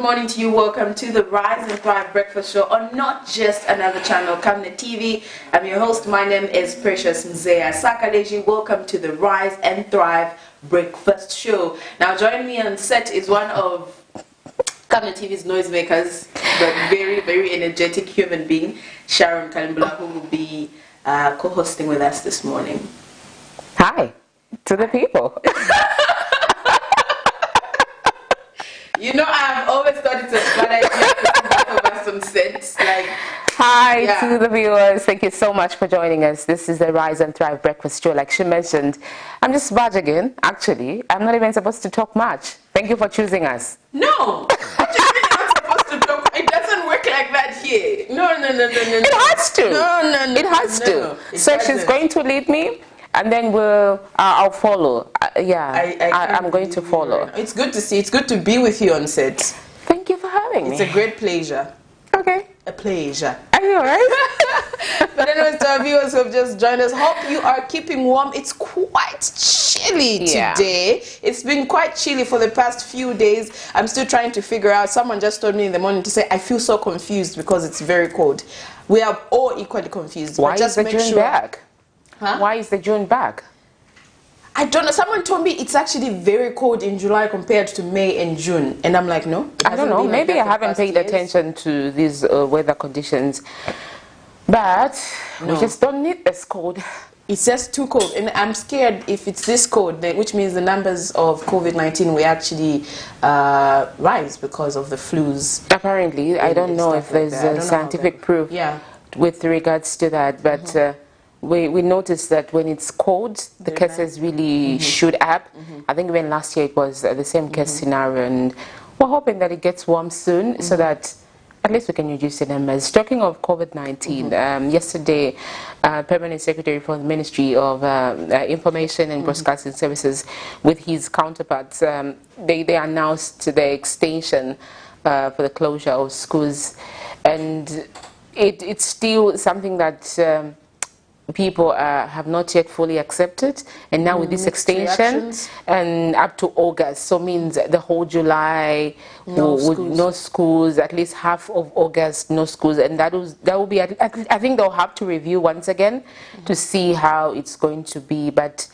morning to you. Welcome to the Rise and Thrive Breakfast Show on not just another channel, Camnet TV. I'm your host. My name is Precious Mzea Sakaleji. Welcome to the Rise and Thrive Breakfast Show. Now, joining me on set is one of Camnet TV's noisemakers, but very, very energetic human being, Sharon Kalimbula, who will be co-hosting with us this morning. Hi to the people. You know, I've always thought it's a bad idea to put both of us on set. Like, hi to the viewers. Thank you so much for joining us. This is the Rise and Thrive Breakfast Show. Like she mentioned, I'm just budging. Actually, I'm not even supposed to talk much. Thank you for choosing us. No, what do you mean you're not supposed to talk? It doesn't work like that here. No. It has to. No. It has to. So she's going to lead me. And then I'll follow. I'm going to follow. It's good to see. It's good to be with you on set. Thank you for having me. It's a great pleasure. Okay. A pleasure. Are you alright? But anyways, to our viewers who have just joined us, hope you are keeping warm. It's quite chilly today. It's been quite chilly for the past few days. I'm still trying to figure out. Someone just told me in the morning to say, I feel so confused because it's very cold. We are all equally confused. Why is the June back? Huh? Why is the June back? I don't know. Someone told me it's actually very cold in July compared to May and June. And I'm like, no. I don't know. Maybe I haven't paid attention to these weather conditions. But we just don't need this cold. It's just too cold. And I'm scared if it's this cold, which means the numbers of COVID-19 will actually rise because of the flus. Apparently. I don't know if there's scientific proof with regards to that. But... We noticed that when it's cold, the cases really shoot up. I think even last year it was the same case scenario, and we're hoping that it gets warm soon so that at least we can reduce the numbers. Talking of COVID-19, yesterday, Permanent Secretary for the Ministry of Information and Broadcasting Services, with his counterparts, they announced the extension for the closure of schools, and it's still something that people have not yet fully accepted, and now with this extension and up to August, so means the whole July no schools, at least half of August no schools, and that will be I think they'll have to review once again to see how it's going to be, but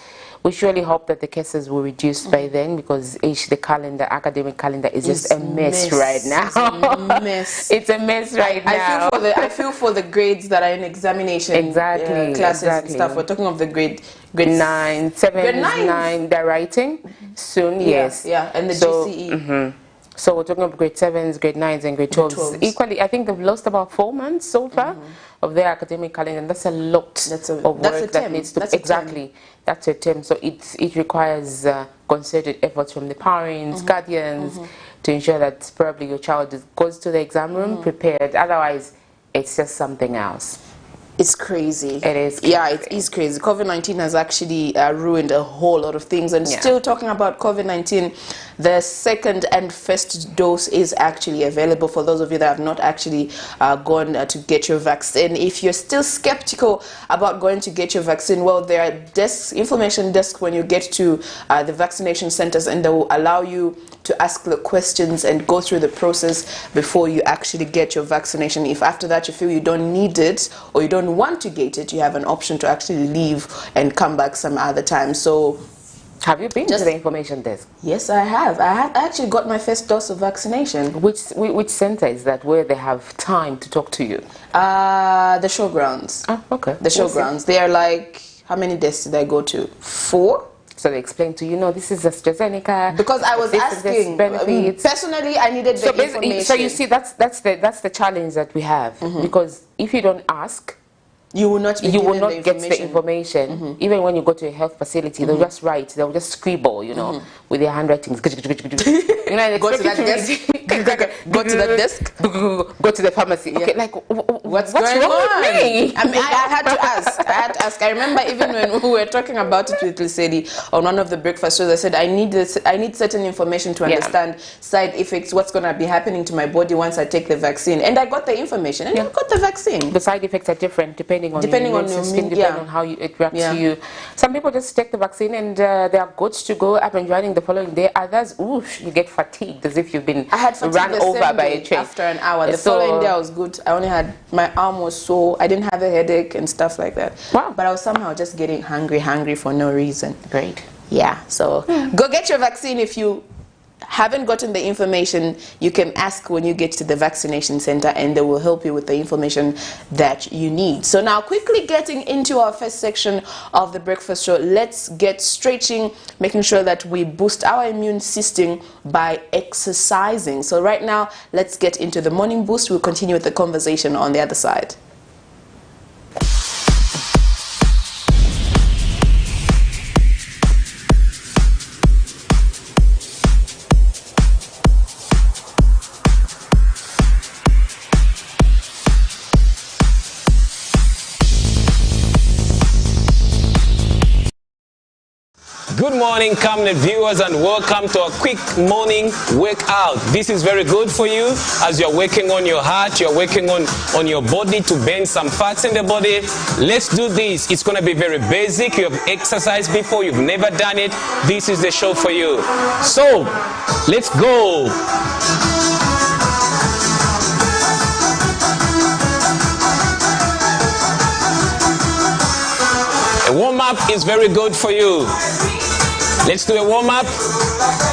we surely hope that the cases will reduce by then, because the academic calendar is just a mess right now. It's a mess. It's a mess right now. I feel for the grades that are in examination classes and stuff. We're talking of the grade 9, 7, 9. They're writing soon. Yes. Yeah, and the GCE. So we're talking of grade 7s, grade 9s, and grade 12s. Equally, I think they've lost about 4 months so far of their academic calendar, and that's a lot of work that needs to That's a term. So it requires concerted efforts from the parents, guardians, to ensure that probably your child goes to the exam room prepared. Otherwise, it's just something else. It's crazy. It is crazy. Yeah, it is crazy. COVID-19 has actually ruined a whole lot of things. And still talking about COVID-19, the second and first dose is actually available for those of you that have not actually gone to get your vaccine. If you're still skeptical about going to get your vaccine, well, there are information desks when you get to the vaccination centers, and they will allow you to ask the questions and go through the process before you actually get your vaccination. If after that you feel you don't need it or you don't want to get it, you have an option to actually leave and come back some other time. So have you been to the information desk? Yes, I have. I actually got my first dose of vaccination. Which center is that where they have time to talk to you? The showgrounds. Oh, okay. The showgrounds. They are like, how many desks did I go to? 4? So they explained to you, no, this is AstraZeneca. Because I was asking, personally, I needed the information. So you see, that's the challenge that we have. Because if you don't ask, you will not get the information. Even when you go to a health facility, they'll just write, they'll just scribble, with their handwritings. Go to that desk. Go to that desk. Go to the pharmacy. Okay, like what's going wrong on? With me? I mean, I had to ask. I remember even when we were talking about it with Lisedi on one of the breakfast shows, I said I need certain information to understand side effects, what's going to be happening to my body once I take the vaccine, and I got the information, and I got the vaccine. The side effects are different depending on your system, depending on how it reacts to you. Some people just take the vaccine and they are good to go up and running the following day. Others, oof, you get fatigued as if you've been. I had ran over by a train. After an hour. The following day I was good. I only had, my arm was sore. I didn't have a headache and stuff like that. Wow. But I was somehow just getting hungry for no reason. Great. Yeah, so go get your vaccine. If you haven't gotten the information, you can ask when you get to the vaccination center and they will help you with the information that you need. So now, quickly getting into our first section of the breakfast show, let's get stretching, making sure that we boost our immune system by exercising. So right now, let's get into the morning boost. We'll continue with the conversation on the other side. Good morning, Camnet viewers, and welcome to a quick morning workout. This is very good for you as you're working on your heart, you're working on your body to burn some fats in the body. Let's do this. It's going to be very basic. You have exercised before, you've never done it. This is the show for you. So, let's go. A warm-up is very good for you. Let's do a warm-up.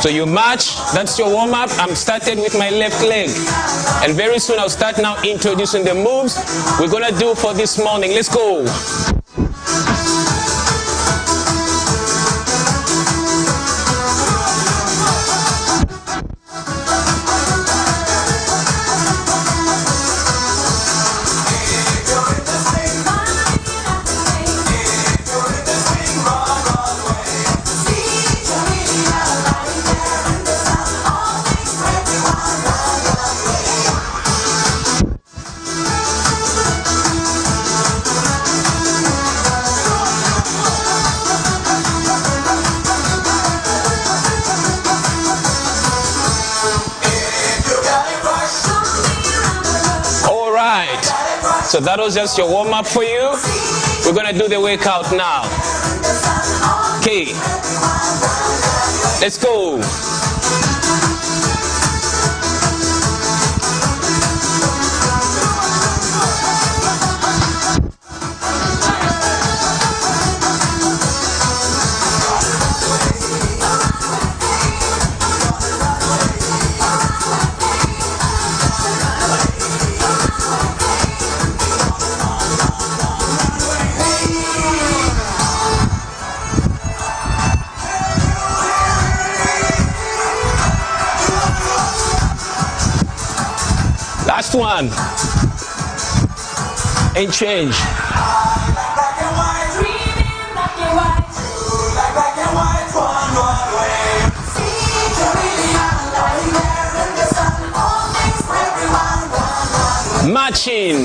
So you march, that's your warm-up. I'm started with my left leg. And very soon I'll start now introducing the moves we're gonna do for this morning. Let's go. So that was just your warm-up for you. We're going to do the workout now. Okay. Let's go. Last one. And change. Marching.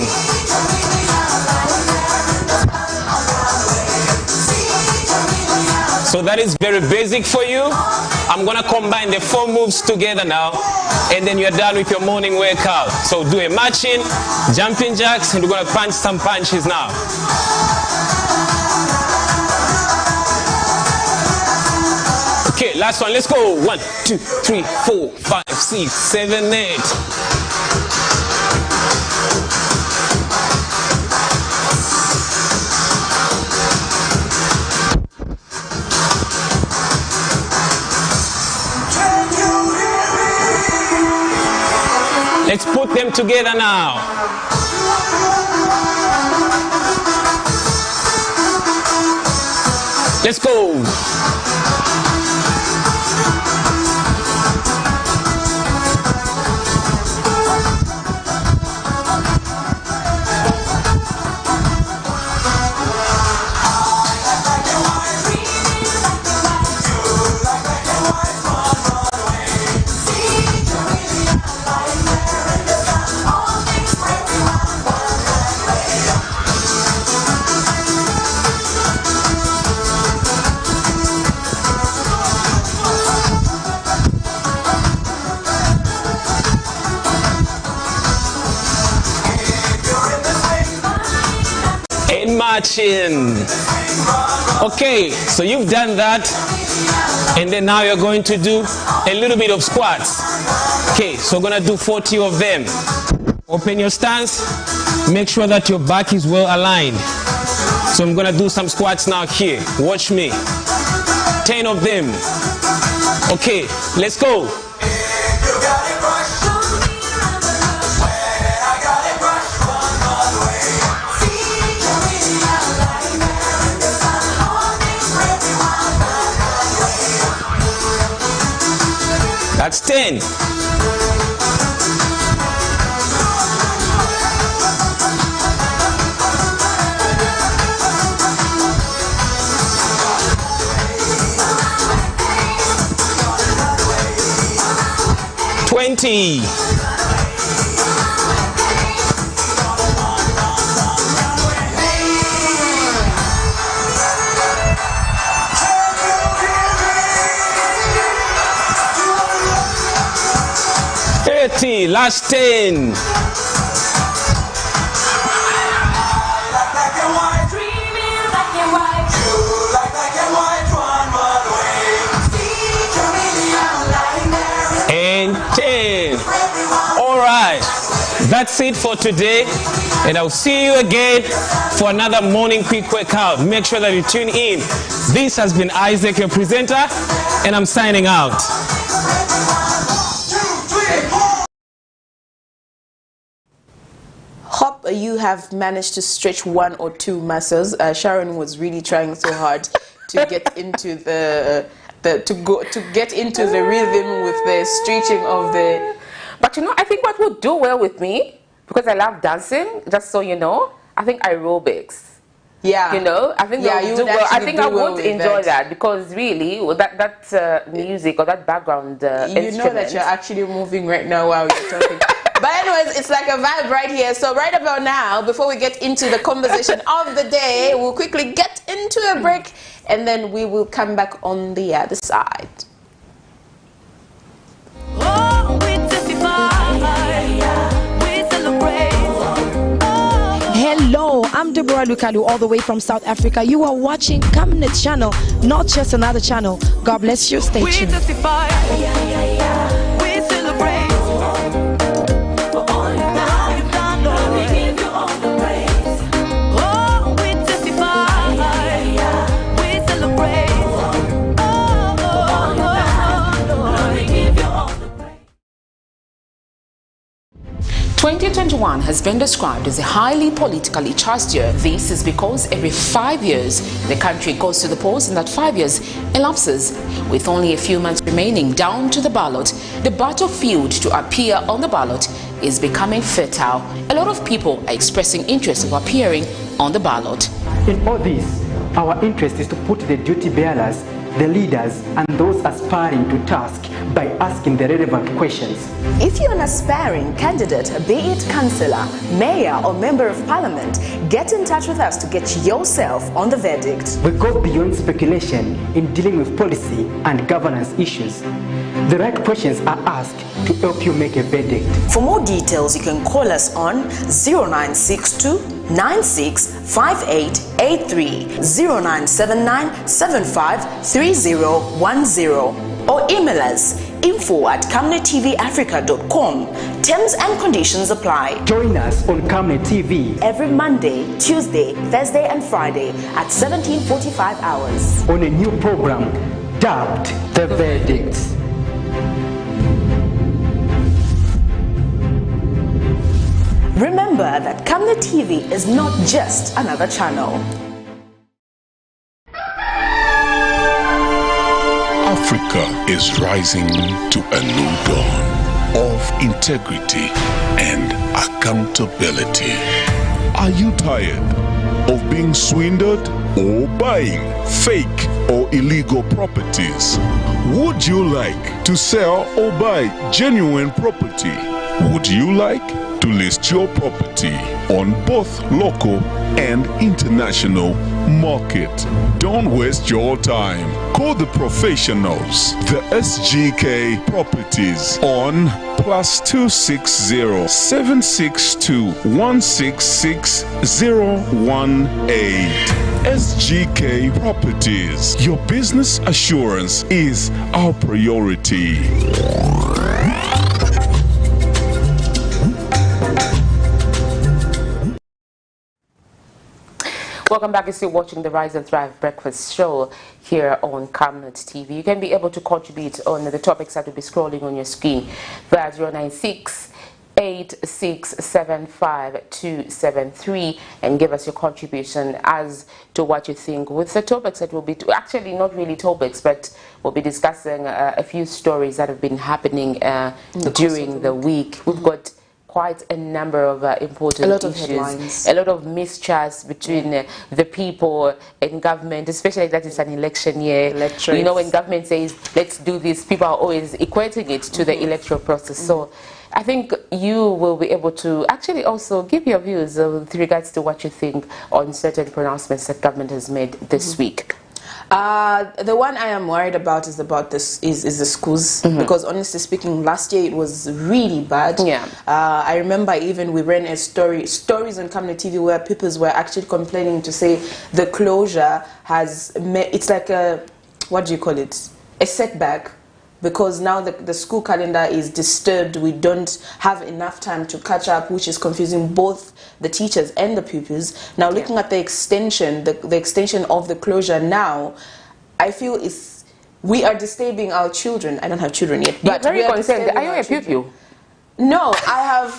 So that is very basic for you. I'm gonna combine the 4 moves together now, and then you're done with your morning workout. So do a marching, jumping jacks, and we're gonna punch some punches now. Okay, last one, let's go. 1, 2, 3, 4, 5, 6, 7, 8. Let's put them together now. Let's go. Marching. Okay, so you've done that, and then now you're going to do a little bit of squats. Okay, so we're gonna do 40 of them. Open your stance. Make sure that your back is well aligned. So I'm gonna do some squats now here. Watch me. 10 of them. Okay, let's go. That's 10. $20. Last 10. And 10. All right, that's it for today, and I'll see you again for another morning quick workout. Make sure that you tune in. This has been Isaac, your presenter, and I'm signing out. Hope you have managed to stretch 1 or 2 muscles. Sharon was really trying so hard to get into the rhythm with the stretching of the. But you know, I think what would do well with me, because I love dancing, just so you know, I think aerobics. Yeah. You know, I think I would enjoy that, because really that music or that background you know that you're actually moving right now while you're talking. But anyways, it's like a vibe right here. So right about now, before we get into the conversation of the day, we'll quickly get into a break, and then we will come back on the other side. Oh, we testify, we celebrate. Hello, I'm Deborah Lukalu, all the way from South Africa. You are watching Camnet channel, not just another channel. God bless you. Stay tuned. We testify, we celebrate. "2021 has been described as a highly politically charged year. This is because every 5 years the country goes to the polls, and that 5 years elapses. With only a few months remaining down to the ballot, the battlefield to appear on the ballot is becoming fertile. A lot of people are expressing interest of appearing on the ballot. In all this, our interest is to put the duty bearers, the leaders, and those aspiring to task by asking the relevant questions. If you're an aspiring candidate, be it councillor, mayor, or member of parliament, get in touch with us to get yourself on the verdict. We go beyond speculation in dealing with policy and governance issues. The right questions are asked to help you make a verdict. For more details, you can call us on 0962 965883, 0979 753010, or email us info@camnettvafrica.com. Terms and conditions apply. Join us on Camnet TV every Monday, Tuesday, Thursday, and Friday at 17:45 hours on a new program dubbed The Verdict. Remember that Camnet TV is not just another channel. Africa is rising to a new dawn of integrity and accountability. Are you tired of being swindled or buying fake or illegal properties? Would you like to sell or buy genuine property? Would you like to list your property on both local and international market? Don't waste your time. Call the professionals, the SGK Properties, on +260 762 166 018. SGK Properties. Your business assurance is our priority. Welcome back. You're still watching the Rise and Thrive Breakfast Show here on Camnet TV. You can be able to contribute on the topics that will be scrolling on your screen via 096-8675-273 and give us your contribution as to what you think with the topics that will be, actually not really topics, but we'll be discussing a few stories that have been happening during the week. We've got quite a number of important issues, a lot of mistrust between the people and government, especially that it's an election year. You know, when government says, let's do this, people are always equating it to the electoral process. So I think you will be able to actually also give your views with regards to what you think on certain pronouncements that government has made this week. The one I am worried about is the schools, because honestly speaking, last year it was really bad. I remember even we ran stories on Camnet TV where people were actually complaining to say the closure has it's like a, what do you call it, a setback, because now the school calendar is disturbed. We don't have enough time to catch up, which is confusing both the teachers and the pupils. Now looking at the extension, the extension of the closure now, I feel we are disturbing our children. I don't have children yet, but you're very concerned. Are you a pupil? No, I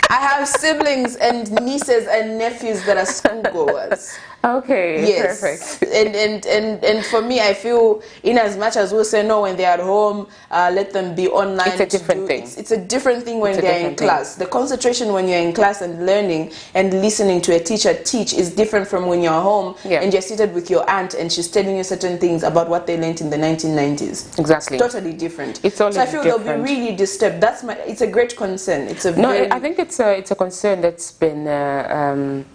have siblings and nieces and nephews that are schoolgoers. Okay, yes. Perfect. And for me, I feel in as much as we'll say no when they're at home, let them be online. It's a different thing. It's a different thing when they're in class. The concentration when you're in class and learning and listening to a teacher teach is different from when you're home and you're seated with your aunt and she's telling you certain things about what they learned in the 1990s. Exactly. Totally different. It's all so I feel different. They'll be really disturbed. It's a great concern. It's a I think it's a concern that's been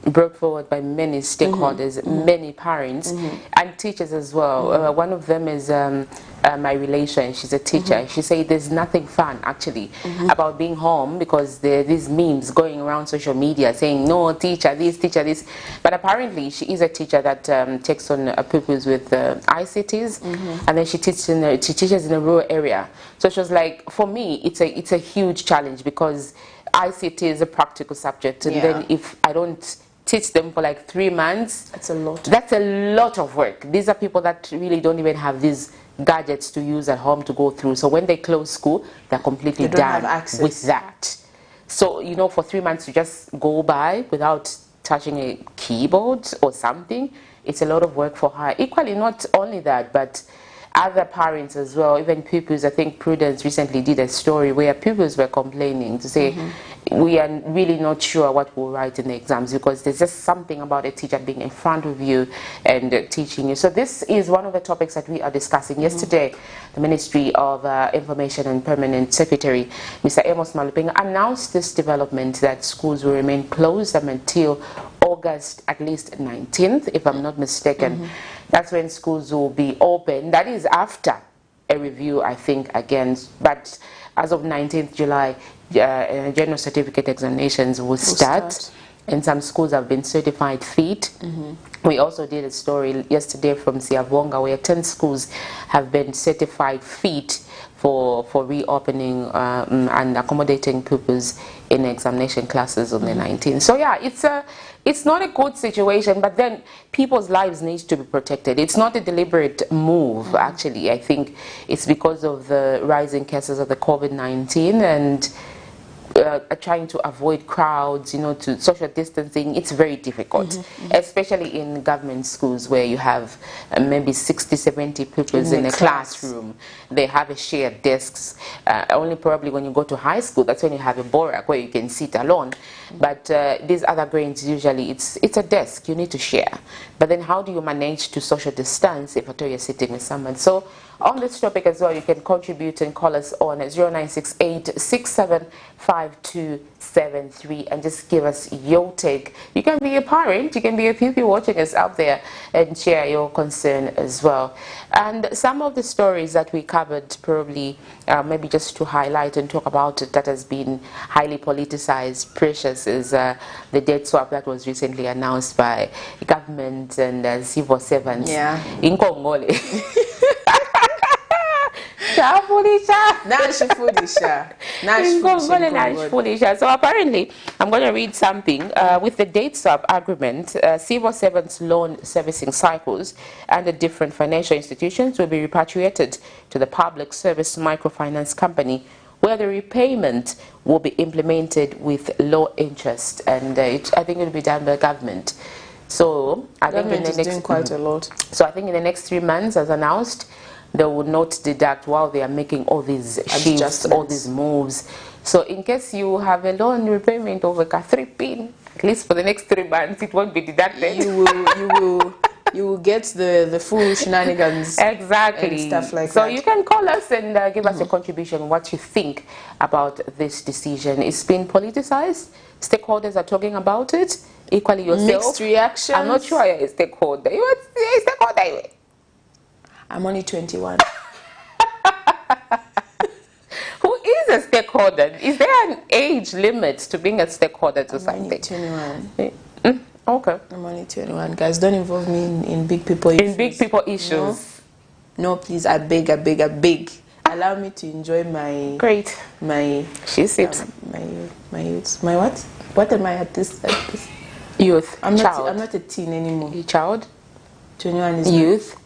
brought forward by many stakeholders. Many parents and teachers as well. One of them is my relation. She's a teacher. She said there's nothing fun actually about being home, because there are these memes going around social media saying no, teacher this, teacher this. But apparently she is a teacher that takes on pupils with ICTs, and then she teaches in a rural area. So she was like, for me it's a huge challenge, because ICT is a practical subject, and then if I don't teach them for like 3 months, that's a lot. That's a lot of work. These are people that really don't even have these gadgets to use at home to go through. So when they close school, they're completely done with that. So, you know, for 3 months to just go by without touching a keyboard or something, it's a lot of work for her. Equally, not only that, but other parents as well, even pupils. I think Prudence recently did a story where pupils were complaining to say, we are really not sure what we'll write in the exams, because there's just something about a teacher being in front of you and teaching you. So this is one of the topics that we are discussing. Yesterday, the Ministry of Information and Permanent Secretary, Mr. Amos Malupeng, announced this development that schools will remain closed until August at least 19th, if I'm not mistaken. That's when schools will be open. That is after a review, I think, again. But as of 19th July, general certificate examinations will start. And some schools have been certified fit. We also did a story yesterday from Siavonga where 10 schools have been certified fit for reopening and accommodating pupils in examination classes on the 19th. So yeah, it's not a good situation, but then people's lives need to be protected. It's not a deliberate move, actually. I think it's because of the rising cases of the COVID-19 and trying to avoid crowds, you know, to social distancing. It's very difficult, especially in government schools where you have maybe 60-70 pupils in a classroom. They have a shared desks. Only probably when you go to high school, that's when you have a borak where you can sit alone. But these other grades, usually it's a desk you need to share. But then how do you manage to social distance if at all you're sitting with someone? So on this topic as well, you can contribute and call us on 0968-675273 and just give us your take. You can be a parent, you can be a pupil watching us out there and share your concern as well. And some of the stories that we covered, probably maybe just to highlight and talk about it, that has been highly politicized, precious, is the debt swap that was recently announced by government and civil servants in Congole. So apparently, I'm going to read something. With the date swap agreement, civil servants' loan servicing cycles and the different financial institutions will be repatriated to the public service microfinance company, where the repayment will be implemented with low interest, and I think it will be done by government. So I think in the next doing quite a lot. So I think in the next 3 months, as announced, they will not deduct while they are making all these shifts, all these moves. So in case you have a loan repayment of like a 3 at least for the next 3 months, it won't be deducted. You will get the full shenanigans. Exactly. And stuff like that. So you can call us and give us a contribution, what you think about this decision. It's been politicized. Stakeholders are talking about it. Equally yourself. Mixed reactions. I'm not sure you're a stakeholder. You're a stakeholder. I'm only 21. Who is a stakeholder? Is there an age limit to being a stakeholder to something? I'm only 21. Okay. I'm only 21. Guys, don't involve me in big people issues. In big people issues. No, please, I beg. Allow me to enjoy my... Great. My... She sips. My youth. My what? What am I at this... Youth. I'm child. not a teen anymore. You child? 21 is youth.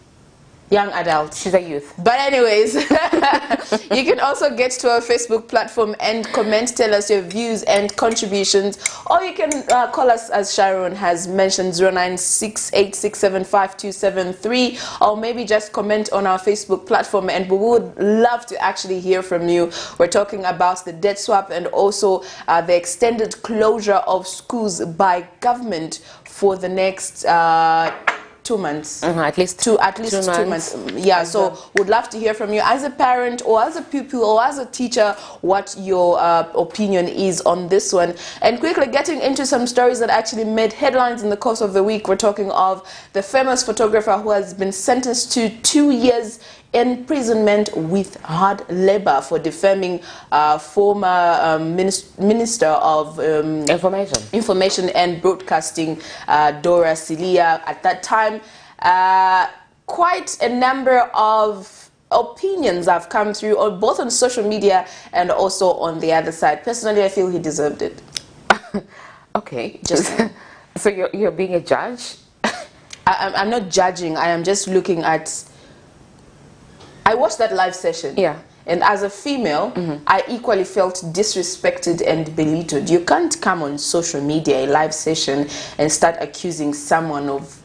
Young adult. She's a youth. But anyways, you can also get to our Facebook platform and comment, tell us your views and contributions, or you can call us, as Sharon has mentioned, 0968675273, or maybe just comment on our Facebook platform, and we would love to actually hear from you. We're talking about the debt swap and also the extended closure of schools by government for the next 2 months. At least two months. Yeah, so would love to hear from you as a parent or as a pupil or as a teacher what your opinion is on this one. And quickly getting into some stories that actually made headlines in the course of the week. We're talking of the famous photographer who has been sentenced to 2 years imprisonment with hard labor for defaming former Minister of Information and Broadcasting, Dora Silia. At that time, quite a number of opinions have come through, both on social media and also on the other side. Personally, I feel he deserved it. Okay. So you're being a judge? I'm not judging. I am just looking at... I watched that live session. Yeah. And as a female, I equally felt disrespected and belittled. You can't come on social media, a live session, and start accusing someone of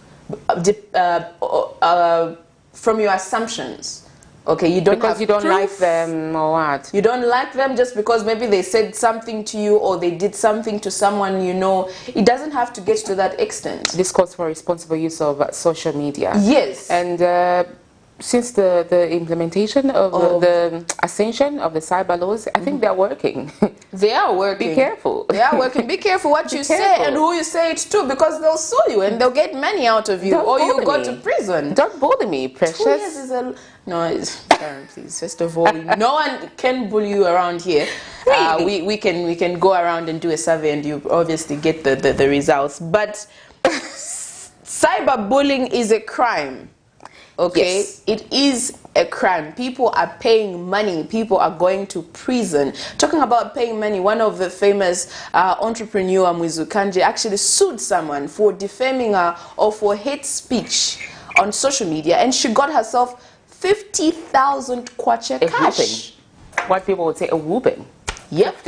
from your assumptions. Okay, you don't because you don't like them or what? You don't like them just because maybe they said something to you or they did something to someone you know. It doesn't have to get to that extent. This calls for responsible use of social media. Yes. And since the implementation of the ascension of the cyber laws, I think they're working. They are working. Be careful. They are working. Be careful what you say and who you say it to, because they'll sue you and they'll get money out of you, or you go to prison. Don't bully me, precious. 2 years is a... No, Karen, please. First of all, no one can bully you around here. We can go around and do a survey and you obviously get the results. But cyberbullying is a crime. Okay, yes. It is a crime. People are paying money. People are going to prison. Talking about paying money, one of the famous entrepreneur, Mwizu Kanje, actually sued someone for defaming her or for hate speech on social media, and she got herself 50,000 kwacha cash. What people would say a whooping. Yep.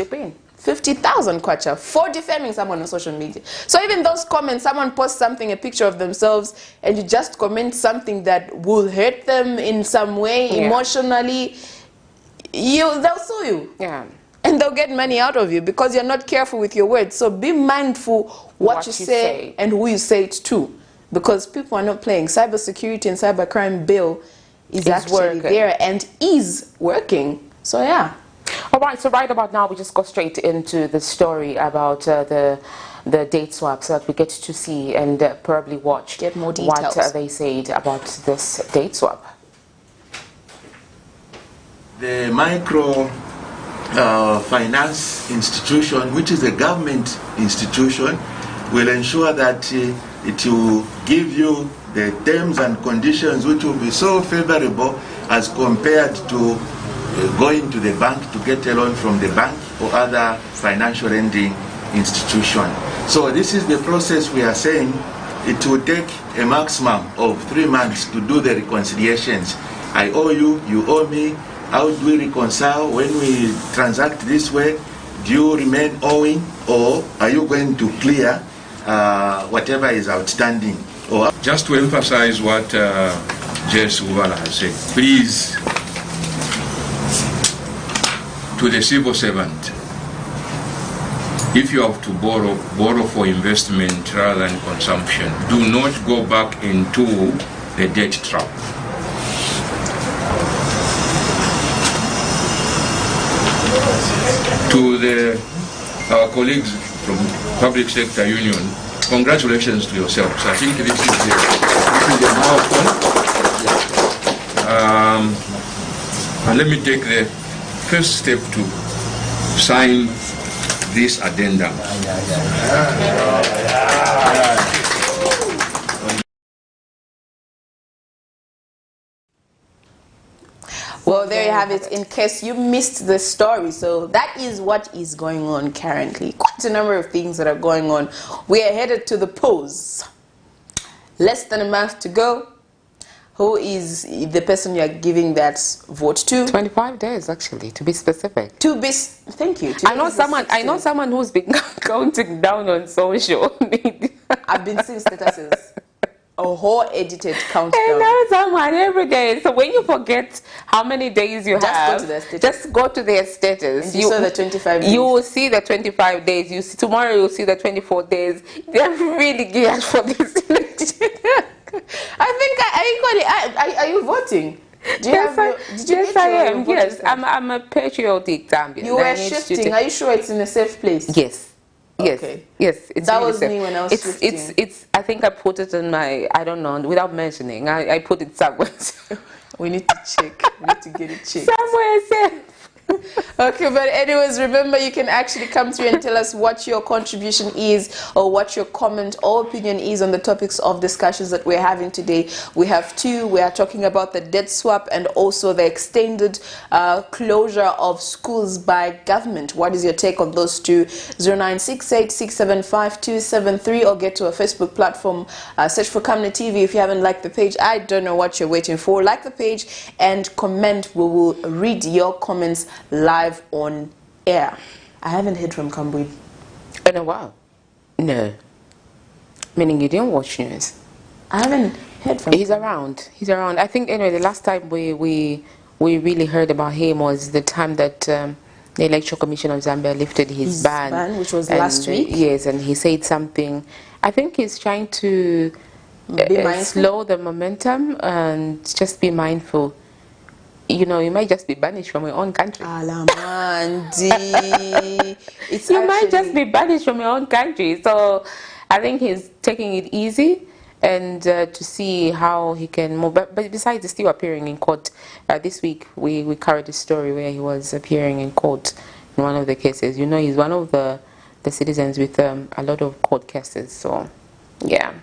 50,000 kwacha for defaming someone on social media. So even those comments, someone posts something, a picture of themselves, and you just comment something that will hurt them in some way, emotionally, they'll sue you. Yeah. And they'll get money out of you because you're not careful with your words. So be mindful what you say and who you say it to, because people are not playing. Cybersecurity and cybercrime bill is actually there and is working. So yeah. All right, so right about now, we just go straight into the story about the date swap so that we get to see and probably watch get more details. What they said about this date swap. The micro finance institution, which is a government institution, will ensure that it will give you the terms and conditions which will be so favorable as compared to going to the bank to get a loan from the bank or other financial lending institution. So this is the process we are saying. It will take a maximum of 3 months to do the reconciliations. I owe you, you owe me. How do we reconcile when we transact this way? Do you remain owing, or are you going to clear whatever is outstanding? Or just to emphasize what J.S. Uvala has said, please, to the civil servant, if you have to borrow for investment rather than consumption, do not go back into the debt trap. To our colleagues from Public Sector Union, congratulations to yourselves. I think this is a milestone. And let me take the first step to sign this addendum. Well, there you have it, in case you missed the story. So that is what is going on currently. Quite a number of things that are going on. We are headed to the polls. Less than a month to go. Who is the person you are giving that vote to? 25 days, actually, to be specific. Thank you. I know someone who's been counting down on social media. I've been seeing statuses. A whole edited countdown. I know someone every day. So when you forget how many days you have, just go to their status. And you saw the 25 days. You will see the 25 days. You see, tomorrow you'll see the 24 days. They're really geared for this election. Are you voting? Yes, I am. Yes, I'm a patriotic Zambian. You were shifting. Are you sure it's in a safe place? Yes. Yes, okay. Yes. It's that really was safe. me when I was shifting. I think I put it in my, I don't know, without mentioning. I put it somewhere. We need to check. We need to get it checked. Somewhere safe. Okay, but anyways, remember you can actually come through and tell us what your contribution is, or what your comment or opinion is on the topics of discussions that we're having today. We have two. We are talking about the debt swap and also the extended closure of schools by government. What is your take on those two? 0968675273, or get to our Facebook platform, search for Camnet TV. If you haven't liked the page, I don't know what you're waiting for. Like the page and comment. We will read your comments live on air. I haven't heard from Kambui in a while. No. Meaning you didn't watch news? I haven't heard from him. He's around. He's around. I think anyway the last time we really heard about him was the time that the Electoral Commission of Zambia lifted his ban, which was last week. Yes, and he said something. I think he's trying to slow the momentum and just be mindful. You know, you might just be banished from your own country. You might just be banished from your own country. So I think he's taking it easy and to see how he can move. But besides, he's still appearing in court. This week, we carried a story where he was appearing in court in one of the cases. You know, he's one of the citizens with a lot of court cases. So, yeah,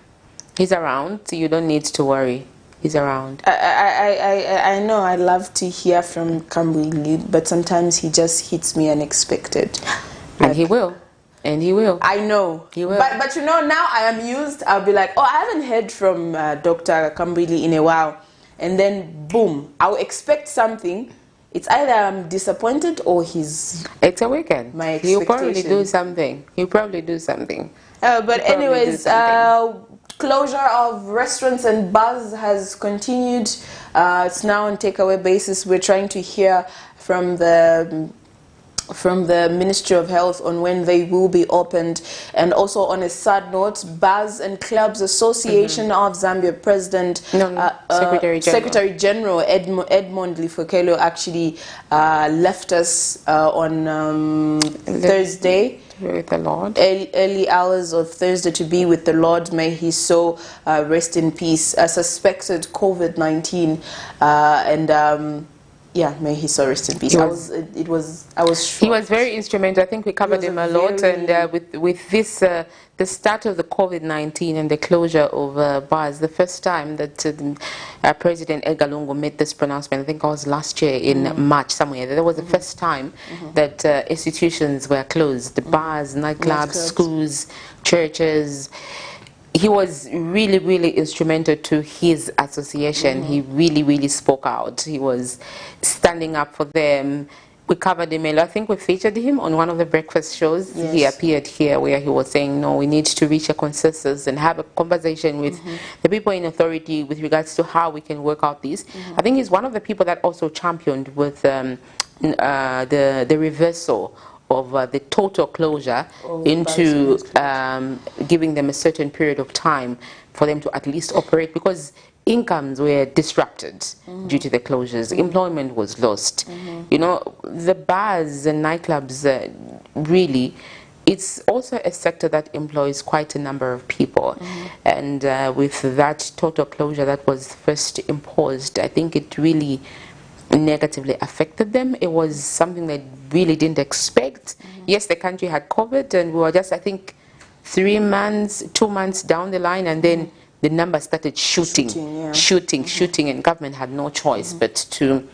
he's around. So you don't need to worry. He's around. I know I love to hear from Kambui, but sometimes he just hits me unexpected. And he will. And he will. I know. He will. But you know, now I am used. I'll be like, oh, I haven't heard from Dr. Kambui in a while. And then, boom, I'll expect something. It's either I'm disappointed or he's... It's a weekend. My expectation. He'll probably do something. He'll probably do something. But anyways, closure of restaurants and bars has continued. It's now on takeaway basis. We're trying to hear from the Ministry of Health on when they will be opened. And also on a sad note, Bars and Clubs Association of Zambia President, Secretary General Edmond Lifokelo actually left us on Thursday. With the Lord. Early hours of Thursday to be with the Lord. May his soul rest in peace. Suspected COVID-19 and Yeah, may he so rest in peace. I was shocked. He was very instrumental. I think we covered him a lot, and with this the start of the COVID-19 and the closure of bars, the first time that President Edgar Lungu made this pronouncement, I think it was last year in March somewhere. That was the first time that institutions were closed: the bars, nightclubs, schools, churches. He was really, really instrumental to his association. He really, really spoke out. He was standing up for them. We covered him a lot. I think we featured him on one of the breakfast shows. Yes. He appeared here where he was saying, no, we need to reach a consensus and have a conversation with the people in authority with regards to how we can work out this. I think he's one of the people that also championed with the reversal of the total closure into giving them a certain period of time for them to at least operate, because incomes were disrupted due to the closures. Employment was lost. You know, the bars and nightclubs, really, it's also a sector that employs quite a number of people. And with that total closure that was first imposed, I think it really negatively affected them. It was something they really didn't expect. Yes, the country had COVID, and we were just, I think, 2 months down the line, and then the numbers started shooting, and government had no choice but to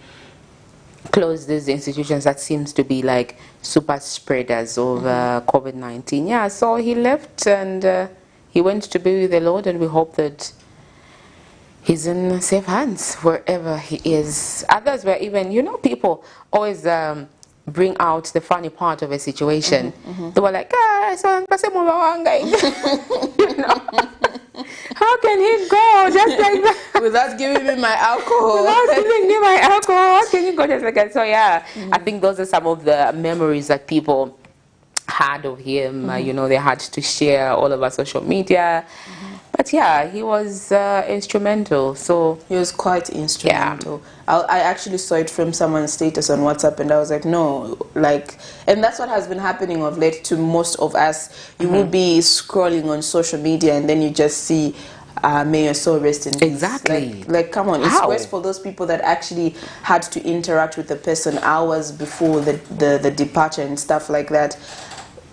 close these institutions that seems to be like super spreaders of COVID-19. Yeah, so he left, and he went to be with the Lord, and we hope that he's in safe hands wherever he is. Others were even, you know, people always bring out the funny part of a situation. They were like, you know, how can he go just like that? Without giving me my alcohol. Without giving me my alcohol, how can you go just like that? So yeah, I think those are some of the memories that people had of him. You know, they had to share all over social media. But yeah, he was instrumental. So he was quite instrumental. Yeah. I actually saw it from someone's status on WhatsApp, and I was like, no, like, and that's what has been happening of late to most of us. You will be scrolling on social media, and then you just see may your soul rest in peace. Exactly. Like come on. It's worse for those people that actually had to interact with the person hours before the departure and stuff like that.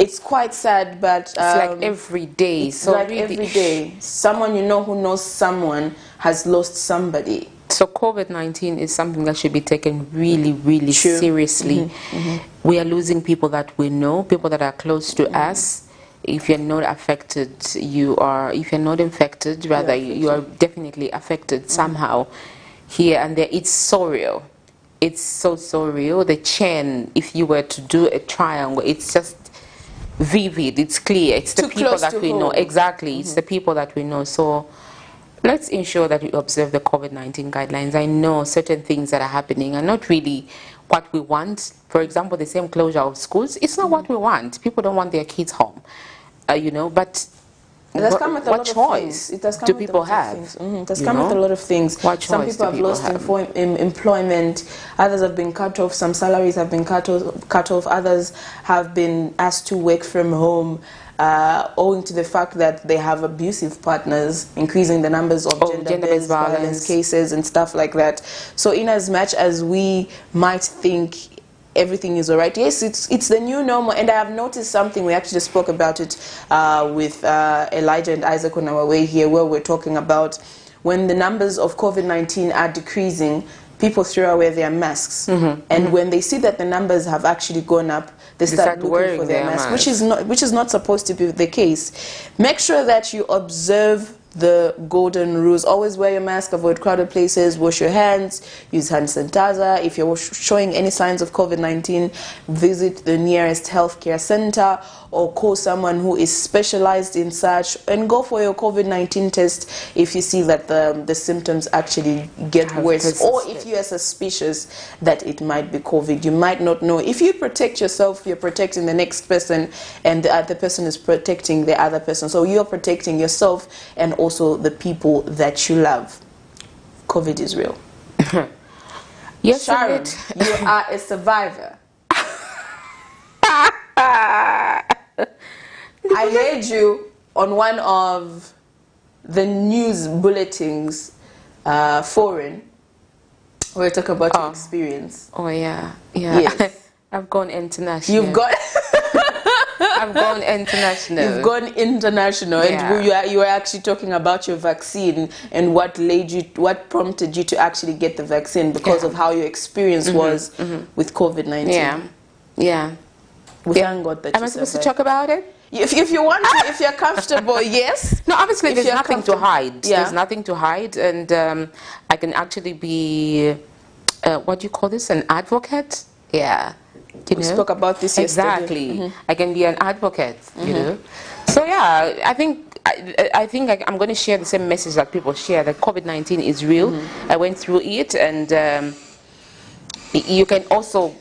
It's quite sad, but it's like every day. So like really every day, someone you know who knows someone has lost somebody. So COVID-19 is something that should be taken really, really seriously. We are losing people that we know, people that are close to us. If you're not affected, you are. If you're not infected, rather, you are definitely affected somehow. Here and there, it's so real. It's so real. The chain, if you were to do a triangle, it's just vivid, it's clear, it's the people that we know. Exactly, it's the people that we know. So let's ensure that we observe the COVID-19 guidelines. I know certain things that are happening are not really what we want. For example, the same closure of schools, it's not what we want. People don't want their kids home, you know, but what choice do people have? It has come with a lot of things. Some people have lost employment, others have been cut off, some salaries have been cut off, others have been asked to work from home owing to the fact that they have abusive partners, increasing the numbers of gender-based violence cases and stuff like that. So in as much as we might think everything is all right, yes, it's the new normal. And I have noticed something. We actually spoke about it with Elijah and Isaac on our way here, where we're talking about when the numbers of COVID-19 are decreasing, people throw away their masks. And when they see that the numbers have actually gone up, they start looking for their masks, which is not supposed to be the case. Make sure that you observe the golden rules. Always wear your mask, avoid crowded places, wash your hands, use hand sanitizer. If you're showing any signs of COVID-19, visit the nearest healthcare center or call someone who is specialized in such, and go for your COVID-19 test if you see that the symptoms actually get worse, or if you are suspicious that it might be COVID. You might not know. If you protect yourself, you're protecting the next person, and the other person is protecting the other person. So you're protecting yourself and also the people that you love. COVID is real. Yes, Sharon, you are a survivor. I heard you on one of the news bulletins, foreign, We're talking about your experience. Oh yeah, yeah. Yes. I've gone international. You've got. I've gone international. You've gone international, and you were actually talking about your vaccine and what prompted you to actually get the vaccine because of how your experience was with COVID-19. Yeah, yeah. We thank God that. Am I supposed to talk about it? If you want to, if you're comfortable, yes. No, obviously there's nothing to hide. Yeah. There's nothing to hide, and I can actually be, what do you call this? An advocate? Yeah. We spoke about this yesterday. Exactly. I can be an advocate, you know. So yeah, I think I'm going to share the same message that people share, that COVID-19 is real. I went through it, and you can also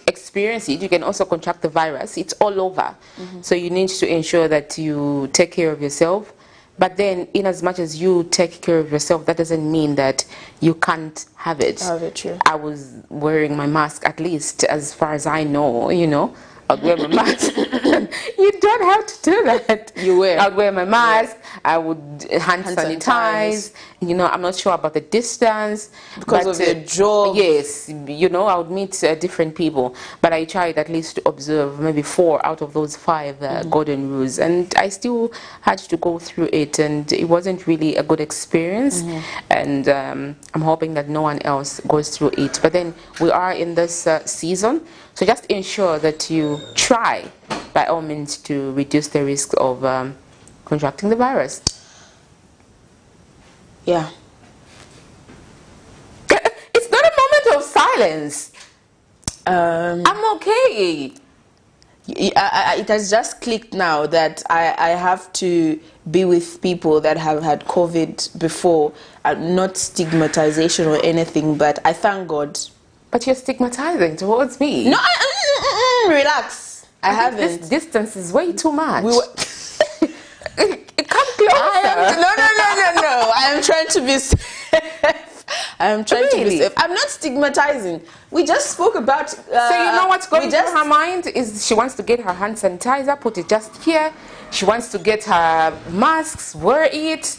experience it. You can also contract the virus. It's all over. So you need to ensure that you take care of yourself. But then, in as much as you take care of yourself, that doesn't mean that you can't have it. True. I was wearing my mask, at least as far as I know, you know. I'd wear my mask. You don't have to do that. I'd wear my mask. Yeah. I would hand sanitize. You know, I'm not sure about the distance. Because of your job. Yes. You know, I would meet different people. But I tried at least to observe maybe 4 out of those 5 golden rules. And I still had to go through it. And it wasn't really a good experience. And I'm hoping that no one else goes through it. But then we are in this season. So just ensure that you try, by all means, to reduce the risk of contracting the virus. Yeah. It's not a moment of silence. I'm okay. It has just clicked now that I have to be with people that have had COVID before. Not stigmatization or anything, but I thank God. But you're stigmatizing towards me. No, relax. I haven't. This distance is way too much. Come closer. No. I am trying to be safe. I am trying to be safe. I'm not stigmatizing. We just spoke about. So you know what's going through her mind is she wants to get her hand sanitizer, put it just here. She wants to get her masks, wear it.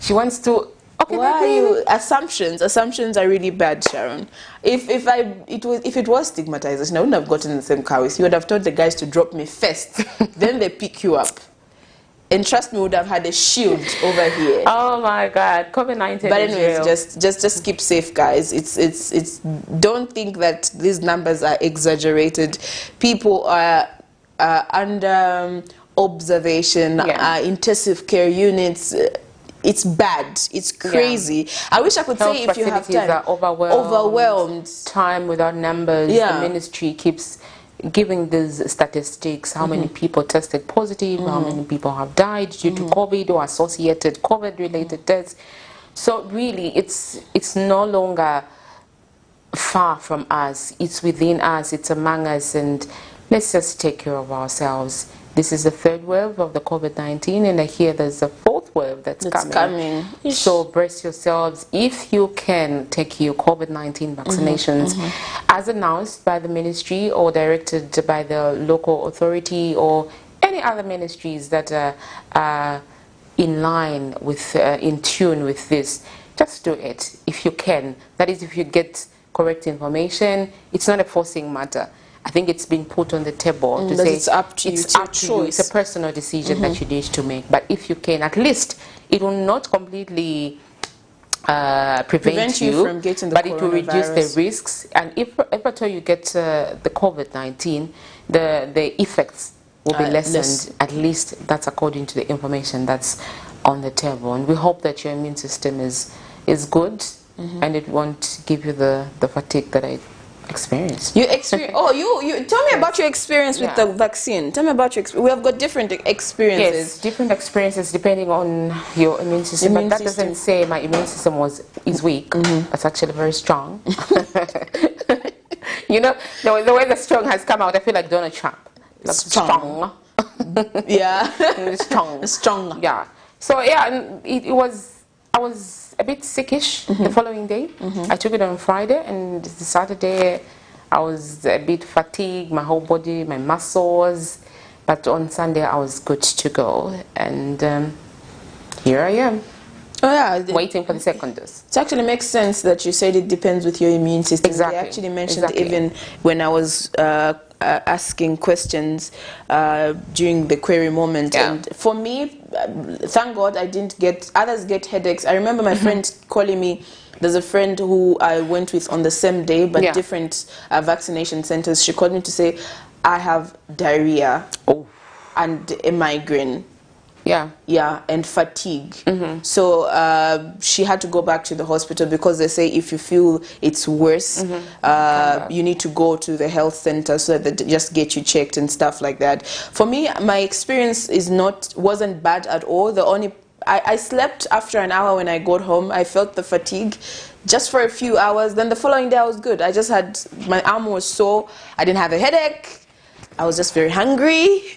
She wants to. Okay, why are you assumptions? Assumptions are really bad, Sharon. If it was stigmatization, I wouldn't have gotten in the same car with you. You would have told the guys to drop me first, then they pick you up. And trust me, we would have had a shield over here. Oh my God, COVID-19. But anyways, just keep safe, guys. It's. Don't think that these numbers are exaggerated. People are under observation. Intensive care units. It's bad. It's crazy. I wish I could say if you have time. Are overwhelmed. Time without numbers. The ministry keeps giving these statistics. How many people tested positive? How many people have died due to COVID or associated COVID-related deaths? So really, it's no longer far from us. It's within us. It's among us. And let's just take care of ourselves. This is the 3rd wave of the COVID-19, and I hear there's a 4th wave that's coming. So brace yourselves. If you can, take your COVID-19 vaccinations as announced by the ministry or directed by the local authority or any other ministries that are in line with, in tune with this. Just do it if you can. That is, if you get correct information. It's not a forcing matter. I think it's been put on the table to say it's up to you. It's up to you. It's a personal decision that you need to make. But if you can, at least it will not completely prevent you from getting the coronavirus, but it will reduce the risks. And if at all you get the COVID-19, the effects will be lessened. At least that's according to the information that's on the table. And we hope that your immune system is good and it won't give you the fatigue that I experienced. You experience? Oh, you tell me about your experience with the vaccine. Tell me about your experience. We have got different experiences. Yes, different experiences depending on your immune system. But that doesn't say my immune system is weak. That's actually very strong. You know, the way the strong has come out, I feel like Donald Trump. Like strong. Yeah. Strong. Yeah. So yeah, and I was a bit sickish the following day. I took it on Friday, and the Saturday I was a bit fatigued, my whole body, my muscles. But on Sunday I was good to go, and here I am. waiting for the second dose. It actually makes sense that you said it depends with your immune system. Exactly. They actually mentioned even when I was asking questions during the query moment. And for me, thank God I didn't get, others get headaches. I remember my friend calling me. There's a friend who I went with on the same day, but different vaccination centers. She called me to say, I have diarrhea and a migraine. And fatigue. So she had to go back to the hospital because they say if you feel it's worse, you need to go to the health center so that they just get you checked and stuff like that. For me, my experience wasn't bad at all. The only I slept after an hour when I got home. I felt the fatigue just for a few hours. Then the following day I was good. I just had, my arm was sore. I didn't have a headache. I was just very hungry.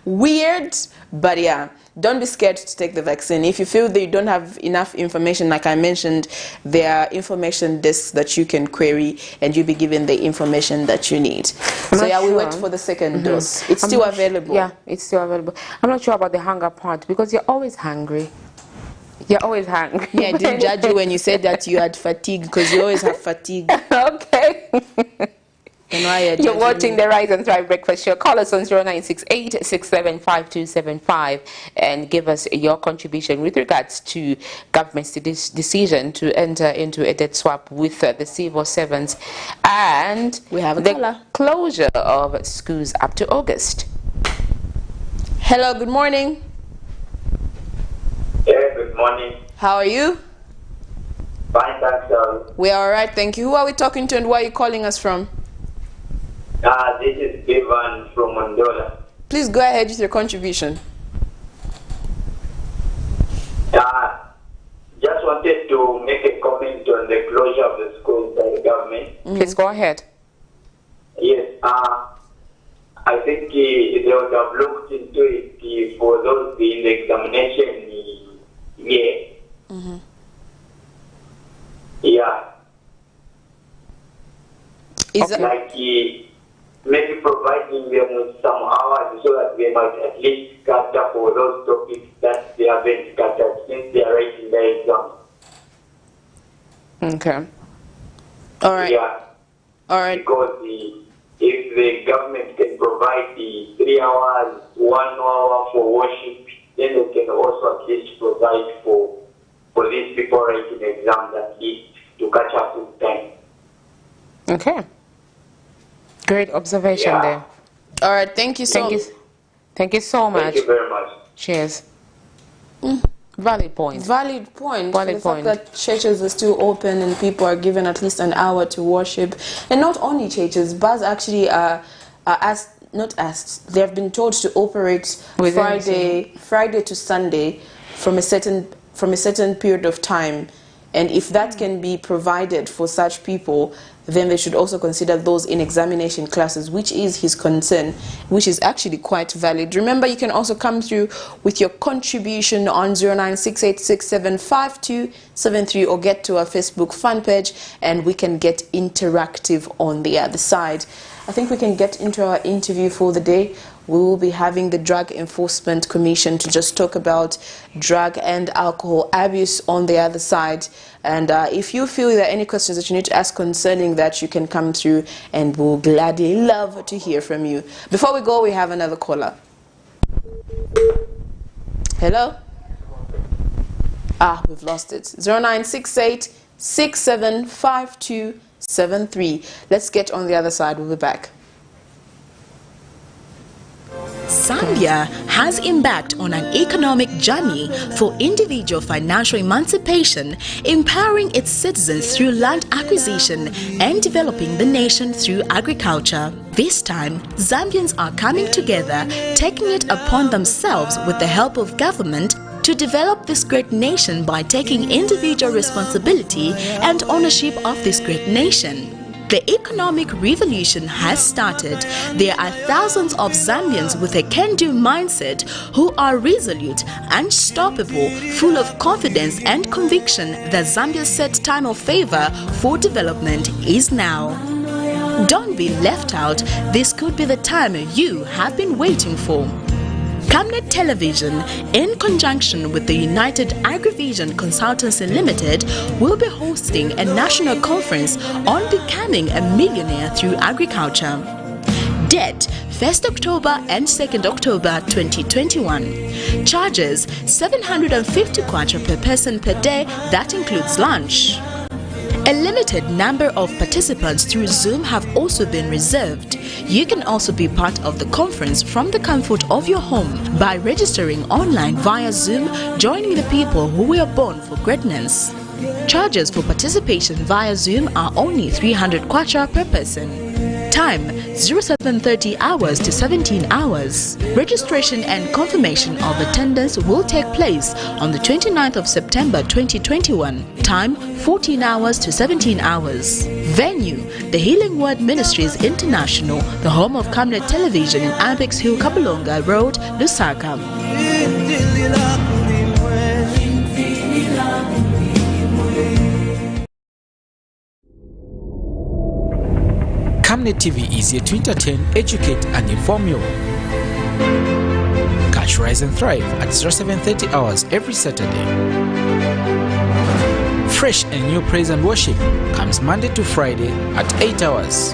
Weird. But yeah, don't be scared to take the vaccine. If you feel that you don't have enough information, like I mentioned, there are information desks that you can query and you'll be given the information that you need. So yeah, we wait for the second dose. It's still available. Yeah, it's still available. I'm not sure about the hunger part because you're always hungry. You're always hungry. Yeah, I didn't judge you when you said that you had fatigue because you always have fatigue. Okay. You're watching the Rise and Thrive Breakfast Show. Call us on 0968-675275 and give us your contribution with regards to government's decision to enter into a debt swap with the civil servants and we have the closure of schools up to August. Hello, good morning. Yeah, good morning. How are you? Fine, thanks, sir. We are all right, thank you. Who are we talking to and where are you calling us from? This is Ivan from Mondola. Please go ahead with your contribution. Just wanted to make a comment on the closure of the schools by the government. Please go ahead. Yes, I think they would have looked into it for those in the examination year. Yeah. Is it like maybe providing them with some hours so that they might at least cater for those topics that they haven't catered since they are writing their exams. Okay. All right. Yeah. All right. Because if the government can provide the 3 hours, 1 hour for worship, then they can also at least provide for these people writing exams at least to catch up with time. Okay. Great observation there. All right, thank you so much. Thank you so much. Thank you very much. Cheers. Valid point. Valid point. Valid the point. fact that churches are still open and people are given at least an hour to worship. And not only churches, bars actually are asked, not asked, they have been told to operate Friday to Sunday from a certain period of time. And if that can be provided for such people, then they should also consider those in examination classes, which is his concern, which is actually quite valid. Remember, you can also come through with your contribution on 0968675273 or get to our Facebook fan page and we can get interactive on the other side. I think we can get into our interview for the day. We will be having the Drug Enforcement Commission to just talk about drug and alcohol abuse on the other side. And if you feel there are any questions that you need to ask concerning that, you can come through and we'll gladly love to hear from you. Before we go, we have another caller. Hello? We've lost it. 0968-675273. Let's get on the other side. We'll be back. Zambia has embarked on an economic journey for individual financial emancipation, empowering its citizens through land acquisition and developing the nation through agriculture. This time, Zambians are coming together, taking it upon themselves with the help of government to develop this great nation by taking individual responsibility and ownership of this great nation. The economic revolution has started. There are thousands of Zambians with a can-do mindset who are resolute, unstoppable, full of confidence and conviction that Zambia's set time of favor for development is now. Don't be left out. This could be the time you have been waiting for. Camnet Television, in conjunction with the United Agrivision Consultancy Limited, will be hosting a national conference on becoming a millionaire through agriculture. Date 1st October and 2nd October 2021. Charges 750 kwacha per person per day, that includes lunch. A limited number of participants through Zoom have also been reserved. You can also be part of the conference from the comfort of your home by registering online via Zoom, joining the people who were born for greatness. Charges for participation via Zoom are only 300 kwacha per person. Time 0730 hours to 17 hours. Registration and confirmation of attendance will take place on the 29th of September 2021. Time 14 hours to 17 hours. Venue the Healing Word Ministries International, the home of Camnet Television in Apex Hill, Kabulonga Road, Lusaka. Camnet TV is here to entertain, educate and inform you. Catch Rise and Thrive at 0730 hours every Saturday. Fresh and new praise and worship comes Monday to Friday at 8 hours.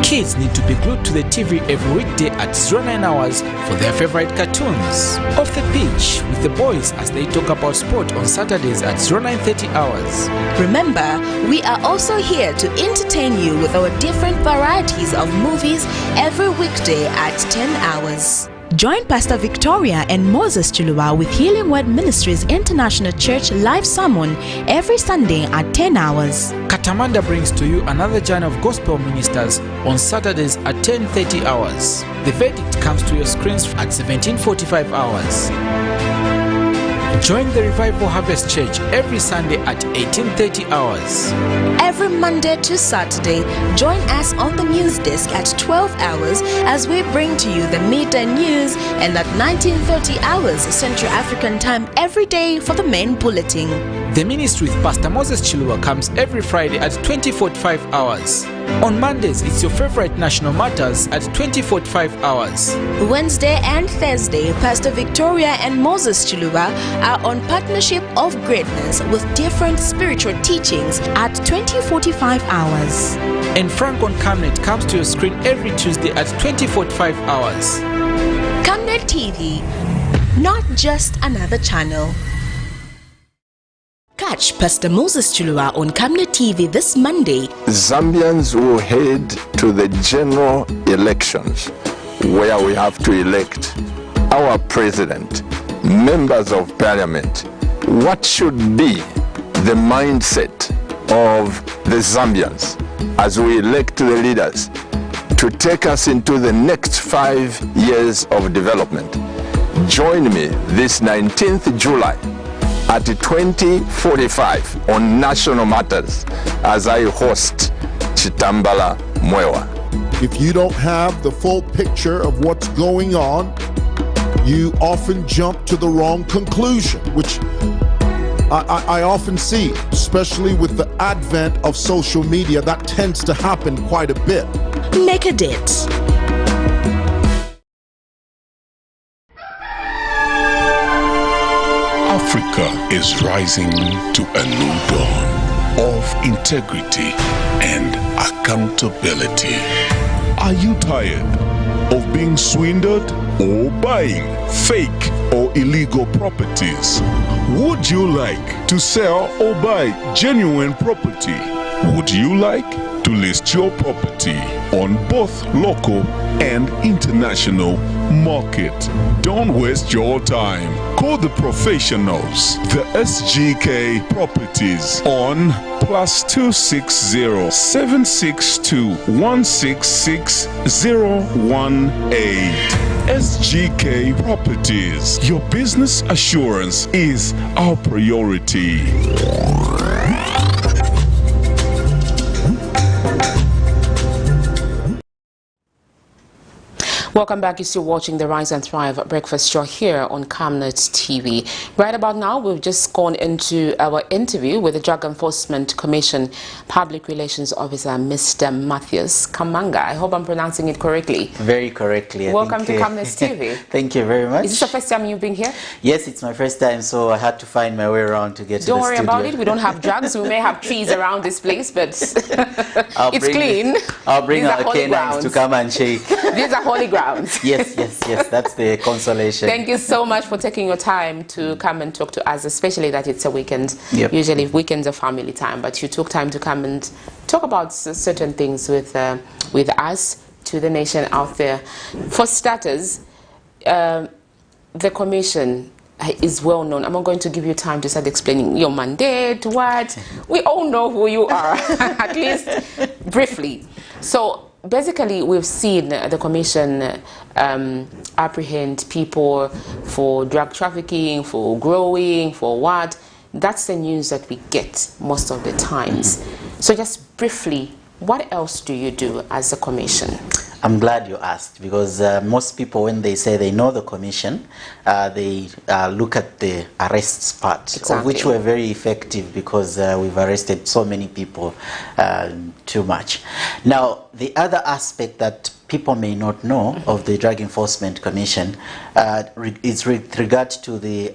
Kids need to be glued to the TV every weekday at 09 hours for their favorite cartoons. Off the pitch with the boys as they talk about sport on Saturdays at 0930 hours. Remember, we are also here to entertain you with our different varieties of movies every weekday at 10 hours. Join Pastor Victoria and Moses Chuluwa with Healing Word Ministries International Church live sermon every Sunday at 10 hours. Katamanda brings to you another journey of gospel ministers on Saturdays at 10:30 hours. The verdict comes to your screens at 17:45 hours. Join the Revival Harvest Church every Sunday at 18:30 hours. Every Monday to Saturday, join us on the news desk at 12 hours as we bring to you the midday news, and at 19:30 hours Central African time every day for the main bulletin. The ministry with Pastor Moses Chilua comes every Friday at 20:45 hours. On Mondays, it's your favorite National Matters at 20:45 hours. Wednesday and Thursday, Pastor Victoria and Moses Chilua are on Partnership of Greatness with different spiritual teachings at 20:45 hours. And Frank on Camnet comes to your screen every Tuesday at 20:45 hours. Camnet TV, not just another channel. Catch Pastor Moses Chilua on Camnet TV this Monday. Zambians will head to the general elections where we have to elect our president, members of parliament. What should be the mindset of the Zambians as we elect the leaders to take us into the next 5 years of development? Join me this 19th July at 20:45 on National Matters as I host Chitambala Mwewa. If you don't have the full picture of what's going on, you often jump to the wrong conclusion, which I often see, especially with the advent of social media. That tends to happen quite a bit. Make a date. Africa is rising to a new dawn of integrity and accountability. Are you tired of being swindled or buying fake or illegal properties? Would you like to sell or buy genuine property? Would you like to list your property on both local and international market? Don't waste your time. Call the professionals, the SGK Properties, on +260 762 166 018. SGK Properties. Your business assurance is our priority. Welcome back. You're still watching the Rise and Thrive Breakfast Show here on Camnet TV. Right about now, we've just gone into our interview with the Drug Enforcement Commission Public Relations Officer, Mr. Mathias Kamanga. I hope I'm pronouncing it correctly. Very correctly. Welcome to Camnet TV. Thank you very much. Is this the first time you've been here? Yes, it's my first time, so I had to find my way around to get to the studio. Don't worry about it. We don't have drugs. We may have trees around this place, but it's clean. I'll bring our canines to come and shake. These are holy grounds. Yes, that's the consolation. Thank you so much for taking your time to come and talk to us, especially that it's a weekend. Yep. Usually weekends are family time, but you took time to come and talk about certain things with us, to the nation out there. For starters, the commission is well known. I'm not going to give you time to start explaining your mandate, what. We all know who you are, at least briefly. So basically, we've seen the commission apprehend people for drug trafficking, for growing, for what. That's the news that we get most of the times. So just briefly, what else do you do as a commission? I'm glad you asked, because most people, when they say they know the commission, they look at the arrests part, of which we're very effective because we've arrested so many people too much. Now, the other aspect that people may not know of the Drug Enforcement Commission is with regard to the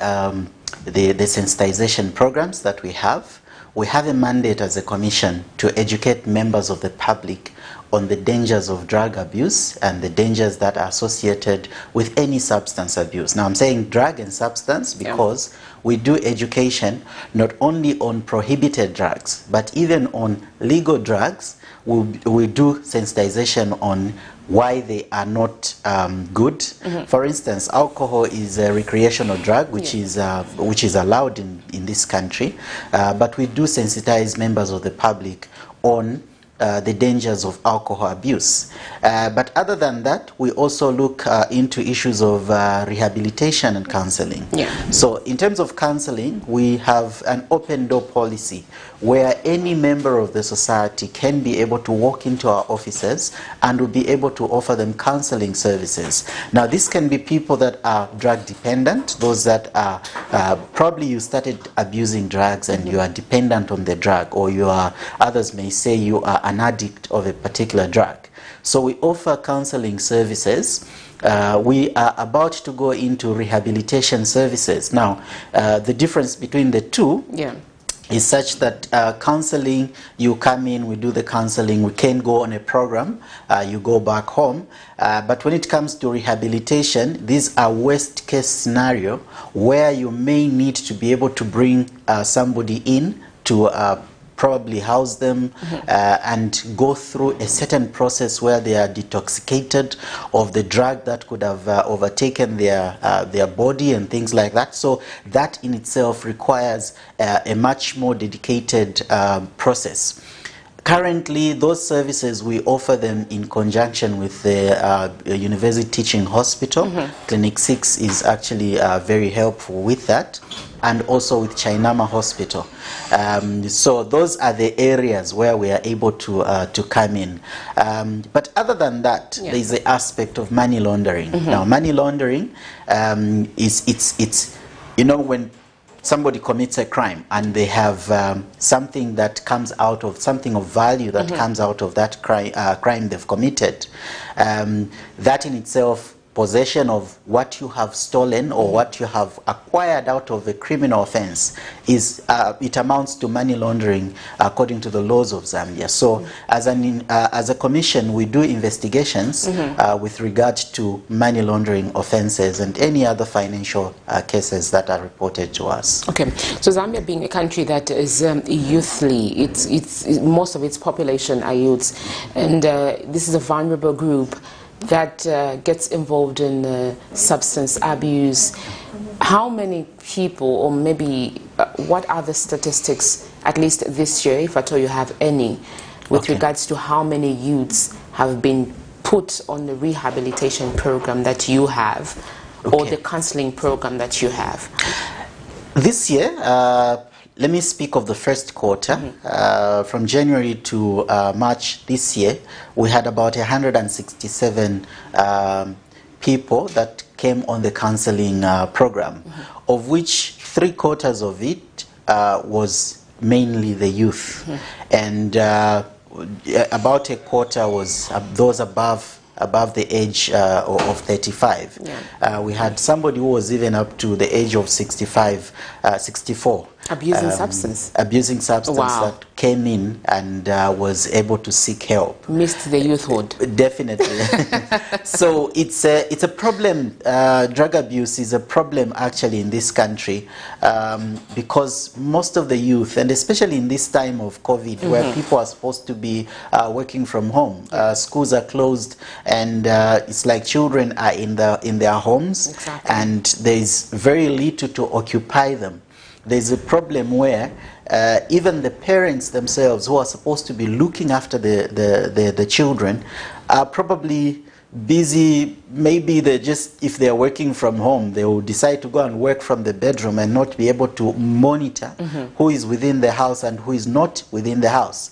sensitization programs that we have. We have a mandate as a commission to educate members of the public on the dangers of drug abuse and the dangers that are associated with any substance abuse. Now, I'm saying drug and substance because we do education not only on prohibited drugs, but even on legal drugs. We do sensitization on why they are not good. For instance, alcohol is a recreational drug which is allowed in this country, but we do sensitize members of the public on the dangers of alcohol abuse. But other than that, we also look into issues of rehabilitation and counseling. So in terms of counseling, we have an open door policy where any member of the society can be able to walk into our offices and we'll be able to offer them counseling services. Now, this can be people that are drug dependent, those that are probably you started abusing drugs and you are dependent on the drug, or you are, others may say you are an addict of a particular drug. So we offer counseling services. We are about to go into rehabilitation services. Now, the difference between the two is such that counseling, you come in, we do the counseling, we can go on a program, you go back home. But when it comes to rehabilitation, these are worst case scenario where you may need to be able to bring somebody in to probably house them and go through a certain process where they are detoxicated of the drug that could have overtaken their body and things like that. So that in itself requires a much more dedicated process. Currently, those services, we offer them in conjunction with the University Teaching Hospital. Clinic 6 is actually very helpful with that, and also with Chainama Hospital. So those are the areas where we are able to come in. But other than that, there is the aspect of money laundering. Now, money laundering it's you know, when somebody commits a crime and they have something that comes out of, something of value that comes out of that crime they've committed, that in itself, possession of what you have stolen or what you have acquired out of a criminal offense, is it amounts to money laundering according to the laws of Zambia. So as a commission, we do investigations with regard to money laundering offenses and any other financial cases that are reported to us. Okay, so Zambia being a country that is youthly, it's most of its population are youths, and this is a vulnerable group that gets involved in substance abuse. How many people, or maybe what are the statistics, at least this year, if at all you have any, with regards to how many youths have been put on the rehabilitation program that you have, or the counseling program that you have? This year, let me speak of the first quarter. From January to March this year, we had about 167 people that came on the counseling program, of which 3/4 of it was mainly the youth, and about 1/4 was those above the age of 35. We had somebody who was even up to the age of 65, 64. Abusing substance. Abusing substance. Wow. That came in and was able to seek help. Missed the youthhood. Definitely. So it's a problem. Drug abuse is a problem actually in this country, because most of the youth, and especially in this time of COVID, where people are supposed to be working from home, schools are closed, and it's like children are in their homes, and there's very little to occupy them. There's a problem where even the parents themselves, who are supposed to be looking after the children, are probably busy. Maybe they just, if they're working from home, they will decide to go and work from the bedroom and not be able to monitor who is within the house and who is not within the house.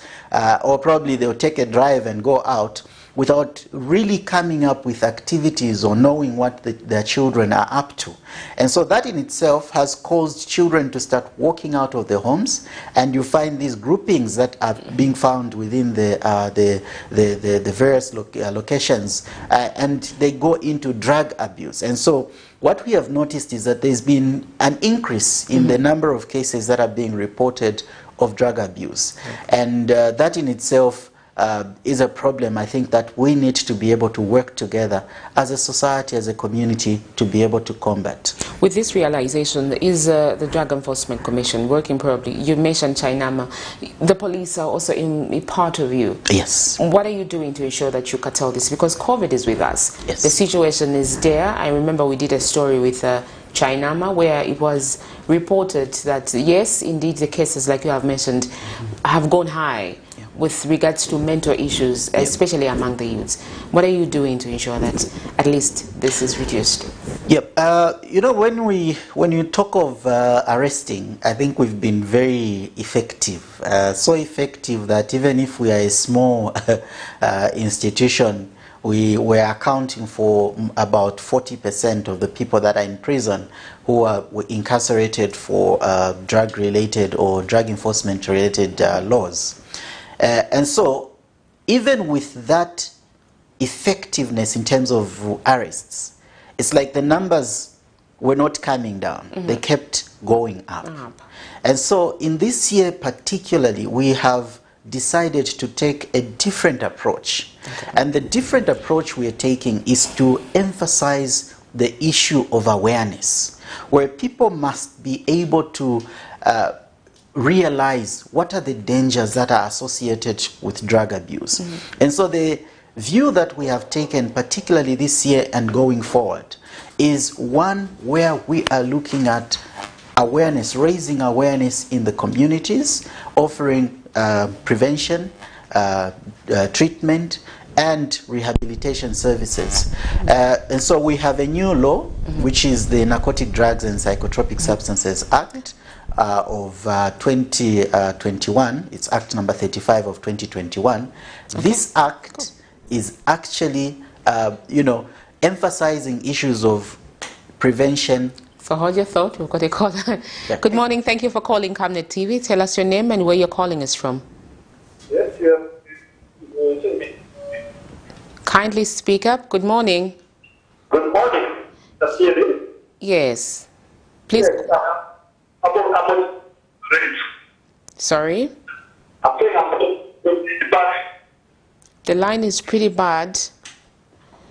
Or probably they'll take a drive and go out without really coming up with activities or knowing what their children are up to. And so that in itself has caused children to start walking out of their homes, and you find these groupings that are being found within the various locations, and they go into drug abuse. And so what we have noticed is that there's been an increase in the number of cases that are being reported of drug abuse. And that in itself is a problem, I think, that we need to be able to work together as a society, as a community, to be able to combat. With this realization, is the Drug Enforcement Commission working probably? You mentioned Chainama. The police are also a part of you. Yes. What are you doing to ensure that you curtail this? Because COVID is with us. Yes. The situation is there. I remember we did a story with Chainama, where it was reported that, yes, indeed, the cases, like you have mentioned, have gone high with regards to mental issues, especially among the youths. What are you doing to ensure that at least this is reduced? Yep. You know, when you talk of arresting, I think we've been very effective. So effective that even if we are a small institution, we were accounting for about 40% of the people that are in prison who were incarcerated for drug-related or drug enforcement-related laws. And so, even with that effectiveness in terms of arrests, it's like the numbers were not coming down. They kept going up. And so, in this year particularly, we have decided to take a different approach. And the different approach we are taking is to emphasize the issue of awareness, where people must be able to realize what are the dangers that are associated with drug abuse. And so the view that we have taken, particularly this year and going forward, is one where we are looking at awareness, raising awareness in the communities, offering prevention, treatment, and rehabilitation services. And so we have a new law, which is the Narcotic Drugs and Psychotropic Substances Act of 2021. It's Act number 35 of 2021. This act is actually, you know, emphasizing issues of prevention. So hold your thought, we've got a caller. Good morning, thank you for calling Camnet TV. Tell us your name and where you're calling us from. Yes, yes. Kindly speak up. Good morning. Good morning. Yes. Please. Yes, Sorry? The line is pretty bad.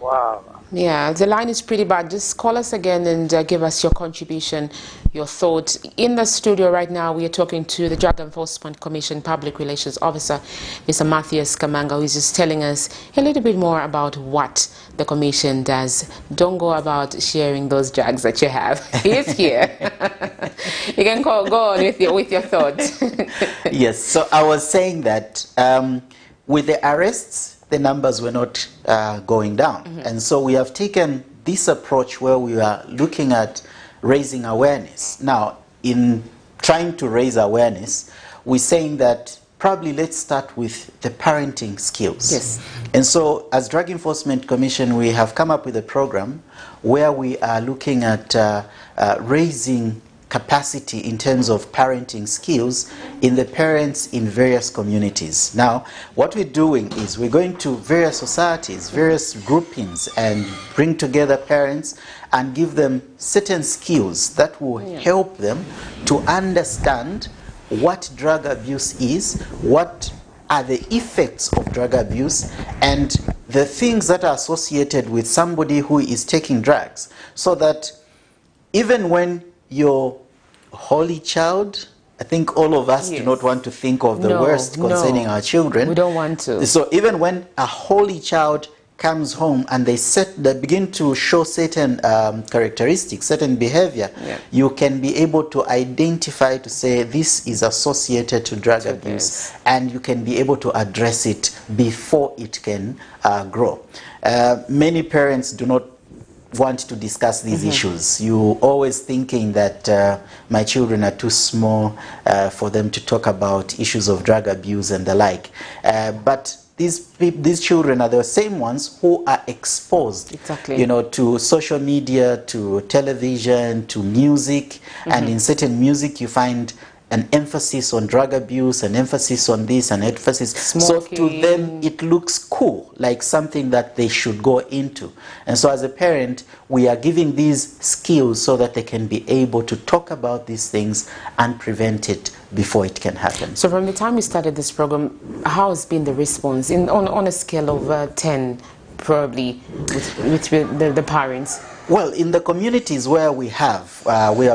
Wow. Yeah, the line is pretty bad. Just call us again and give us your contribution, your thoughts. In the studio right now, we are talking to the Drug Enforcement Commission Public Relations Officer, Mr. Matthias Kamanga, who is just telling us a little bit more about what the Commission does. Don't go about sharing those drugs that you have. He's here. You can go on with your thoughts. Yes, so I was saying that with the arrests, the numbers were not going down. And so we have taken this approach where we are looking at raising awareness. Now, in trying to raise awareness, we're saying that probably let's start with the parenting skills. Yes. And so as Drug Enforcement Commission, we have come up with a program where we are looking at raising capacity in terms of parenting skills in the parents in various communities. Now, what we're doing is we're going to various societies, various groupings, and bring together parents and give them certain skills that will help them to understand what drug abuse is, what are the effects of drug abuse, and the things that are associated with somebody who is taking drugs, so that even when your holy child, I think all of us do not want to think of the worst concerning our children. We don't want to. So even when a holy child comes home and they begin to show certain characteristics, certain behavior, you can be able to identify, to say this is associated to drug abuse, and you can be able to address it before it can grow. Many parents do not want to discuss these issues. You always thinking that my children are too small for them to talk about issues of drug abuse and the like. But these children are the same ones who are exposed, you know, to social media, to television, to music, and in certain music you find an emphasis on drug abuse, an emphasis on this, an emphasis. So to them it looks cool, like something that they should go into. And so as a parent, we are giving these skills so that they can be able to talk about these things and prevent it before it can happen. So from the time you started this program, how has been the response on a scale of 10, probably, with the parents? Well, in the communities where we have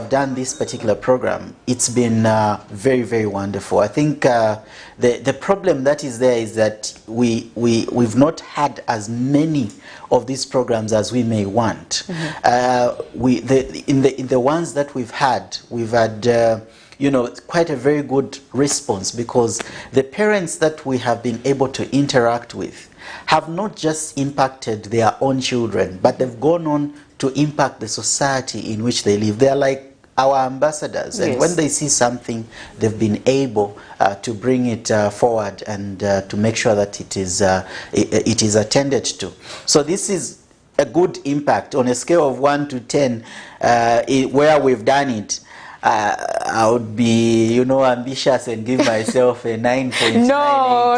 done this particular program, it's been very, very wonderful. I think the problem that is there is that we've not had as many of these programs as we may want. In the ones that we've had you know, quite a very good response, because the parents that we have been able to interact with have not just impacted their own children, but they've gone on to impact the society in which they live. They are like our ambassadors, and when they see something, they've been able to bring it forward and to make sure that it is attended to. So this is a good impact on a scale of 1 to 10, where we've done it. I would be, you know, ambitious and give myself a 9.9. No,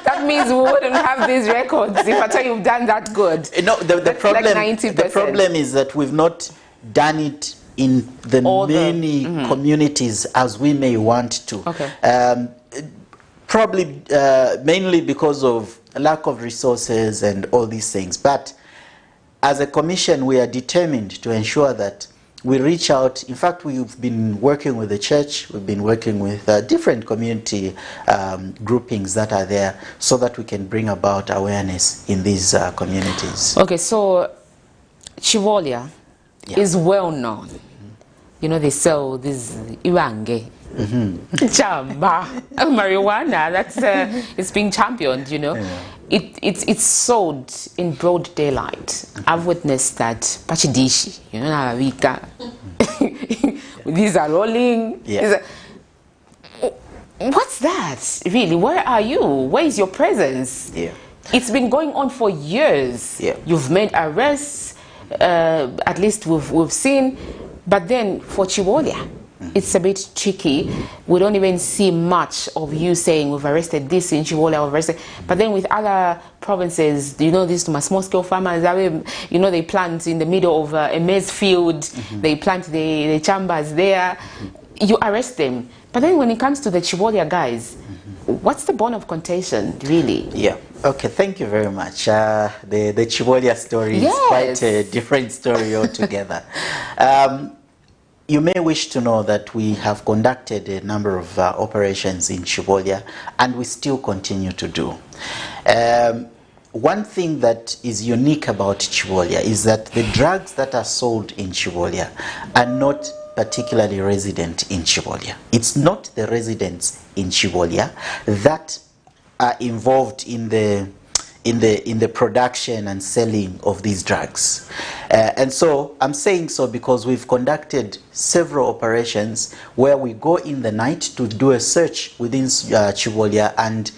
that means we wouldn't have these records if I tell you you've done that good. No, the problem is that we've not done it in the many communities as we may want to. Probably mainly because of lack of resources and all these things. But as a commission, we are determined to ensure that we reach out. In fact, we've been working with the church, we've been working with different community groupings that are there, so that we can bring about awareness in these communities. Okay, so Chivolia is well known. You know, they sell this iwange, chamba, marijuana, that's it's being championed, you know. It's sold in broad daylight. I've witnessed that. Pachidishi, you know, Navika. These are rolling. What's that? Really? Where are you? Where is your presence? It's been going on for years. You've made arrests, at least we've seen. But then for Chivolia, it's a bit tricky. We don't even see much of you saying we've arrested this in Chivolia, we've arrested. But then with other provinces, you know, these small scale farmers, you know, they plant in the middle of a maize field, they plant the chambers there, you arrest them. But then when it comes to the Chivolia guys, what's the bone of contention, really? Okay, thank you very much. The Chivolia story is quite a different story altogether. You may wish to know that we have conducted a number of operations in Chivolia, and we still continue to do. One thing that is unique about Chivolia is that the drugs that are sold in Chivolia are not particularly resident in Chivolia. It's not the residents in Chivolia that are involved in the in the production and selling of these drugs. And so I'm saying so because we've conducted several operations where we go in the night to do a search within Chivolia, and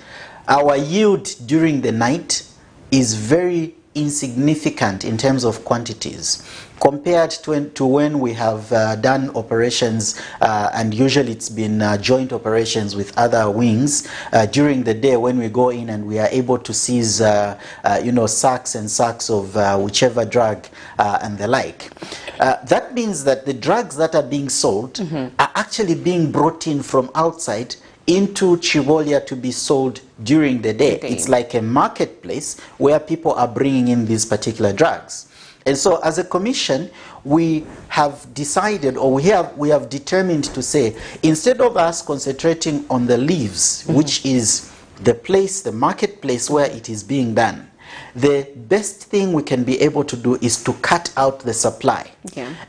our yield during the night is very insignificant in terms of quantities compared to when we have done operations, and usually it's been joint operations with other wings during the day, when we go in and we are able to seize sacks and sacks of whichever drug and the like. That means that the drugs that are being sold are actually being brought in from outside into Chivolia to be sold during the day. It's like a marketplace where people are bringing in these particular drugs. And so as a commission, we have decided, or we have determined to say, instead of us concentrating on the leaves, which is the place, the marketplace where it is being done, the best thing we can be able to do is to cut out the supply.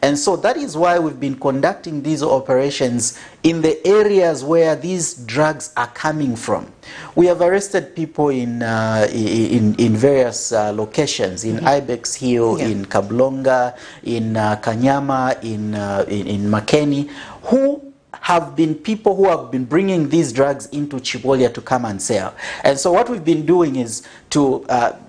And so that is why we've been conducting these operations in the areas where these drugs are coming from. We have arrested people in various locations, in Ibex Hill, in Kablonga, in Kanyama, in Makeni, who have been people who have been bringing these drugs into Chivolia to come and sell. And so what we've been doing is to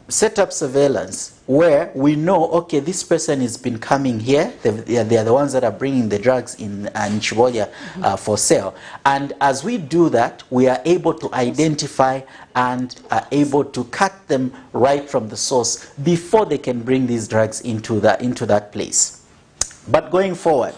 set up surveillance where we know, okay, this person has been coming here. They are the ones that are bringing the drugs in Chivolia for sale. And as we do that, we are able to identify and are able to cut them right from the source before they can bring these drugs into that place. But going forward,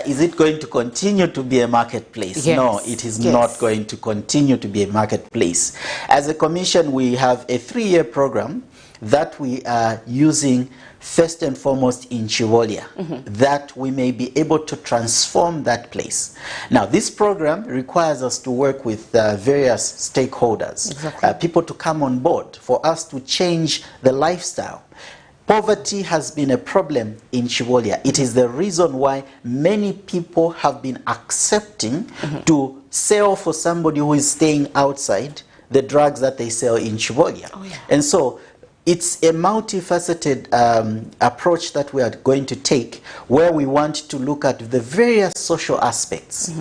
is it going to continue to be a marketplace? Yes. No, it is not going to continue to be a marketplace. As a commission, we have a 3-year program that we are using first and foremost in Chivolia, that we may be able to transform that place. Now, this program requires us to work with various stakeholders, people to come on board for us to change the lifestyle. Poverty has been a problem in Chivolia. It is the reason why many people have been accepting to sell for somebody who is staying outside the drugs that they sell in Chivolia. And so it's a multifaceted approach that we are going to take, where we want to look at the various social aspects.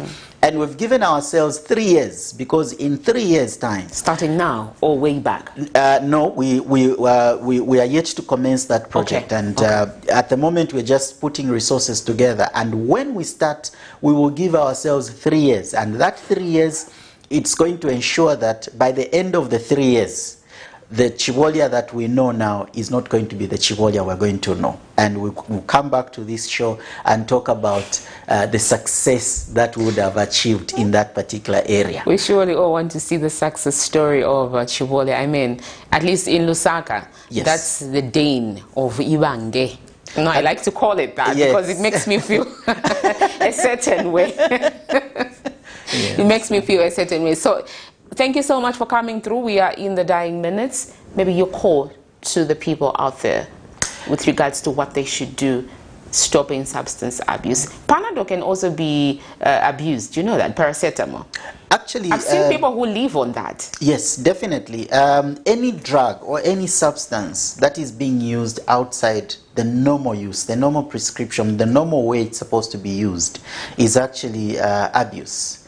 And we've given ourselves 3 years, because in 3 years' time... Starting now or way back? No, we are yet to commence that project. And at the moment, we're just putting resources together. And when we start, we will give ourselves 3 years. And that 3 years, it's going to ensure that by the end of the 3 years, the Chivolia that we know now is not going to be the Chivolia we're going to know. And we'll come back to this show and talk about the success that we would have achieved in that particular area. We surely all want to see the success story of Chivolia. I mean, at least in Lusaka, that's the Dane of Ibange. No, I like to call it that because it makes me feel a certain way. It makes me feel a certain way. So, thank you so much for coming through. We are in the dying minutes. Maybe your call to the people out there with regards to what they should do stopping substance abuse. Panadol can also be abused. You know that? Paracetamol. Actually, I've seen people who live on that. Yes, definitely. Any drug or any substance that is being used outside the normal use, the normal prescription, the normal way it's supposed to be used, is actually abuse.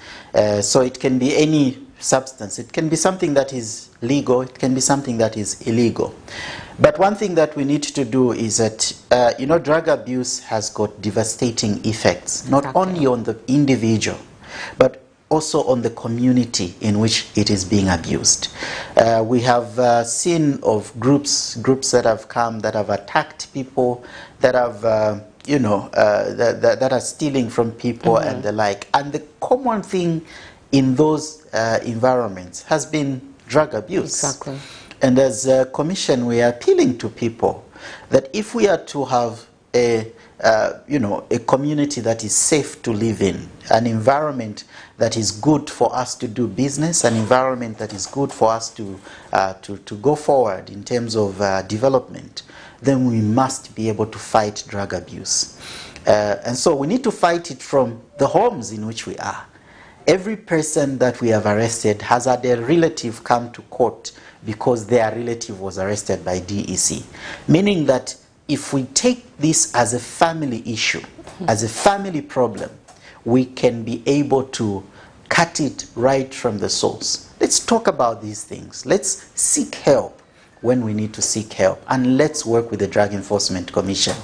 So it can be any substance. It can be something that is legal, it can be something that is illegal. But one thing that we need to do is that, drug abuse has got devastating effects, not only on the individual, but also on the community in which it is being abused. We have seen of groups that have come, that have attacked people, that have, that are stealing from people and the like. And the common thing in those environments has been drug abuse. Exactly. And as a commission, we are appealing to people that if we are to have a community that is safe to live in, an environment that is good for us to do business, an environment that is good for us to go forward in terms of development, then we must be able to fight drug abuse. And so we need to fight it from the homes in which we are. Every person that we have arrested has had a relative come to court because their relative was arrested by DEC. Meaning that if we take this as a family issue, as a family problem, we can be able to cut it right from the source. Let's talk about these things. Let's seek help when we need to seek help. And let's work with the Drug Enforcement Commission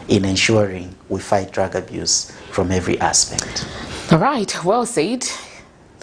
in ensuring we fight drug abuse from every aspect. All right, well said.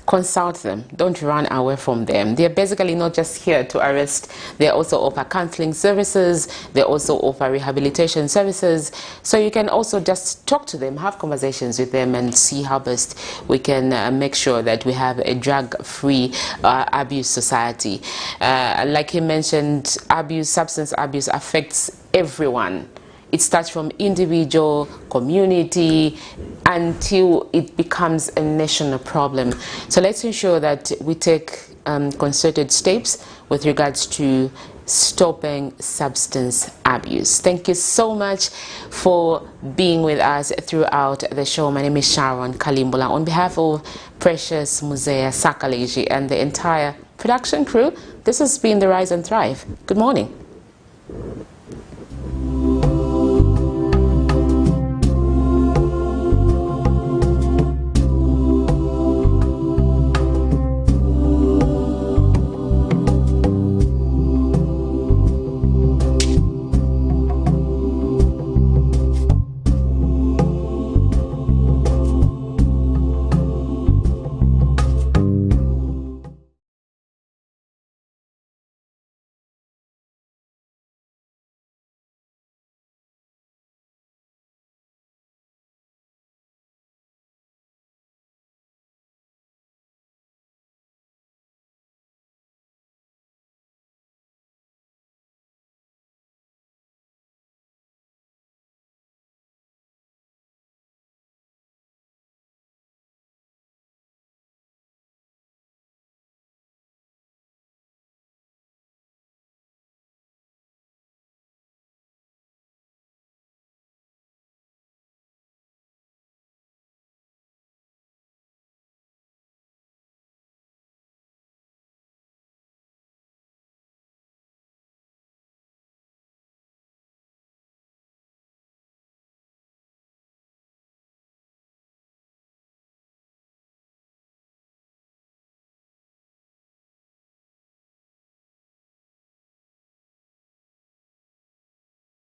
Consult them. Don't run away from them. They're basically not just here to arrest. They also offer counseling services. They also offer rehabilitation services. So you can also just talk to them, have conversations with them, and see how best we can make sure that we have a drug-free abuse society. Like he mentioned, substance abuse affects everyone. It starts from individual, community, until it becomes a national problem. So let's ensure that we take concerted steps with regards to stopping substance abuse. Thank you so much for being with us throughout the show. My name is Sharon Kalimbola. On behalf of Precious Musea Sakaleji and the entire production crew, this has been The Rise and Thrive. Good morning.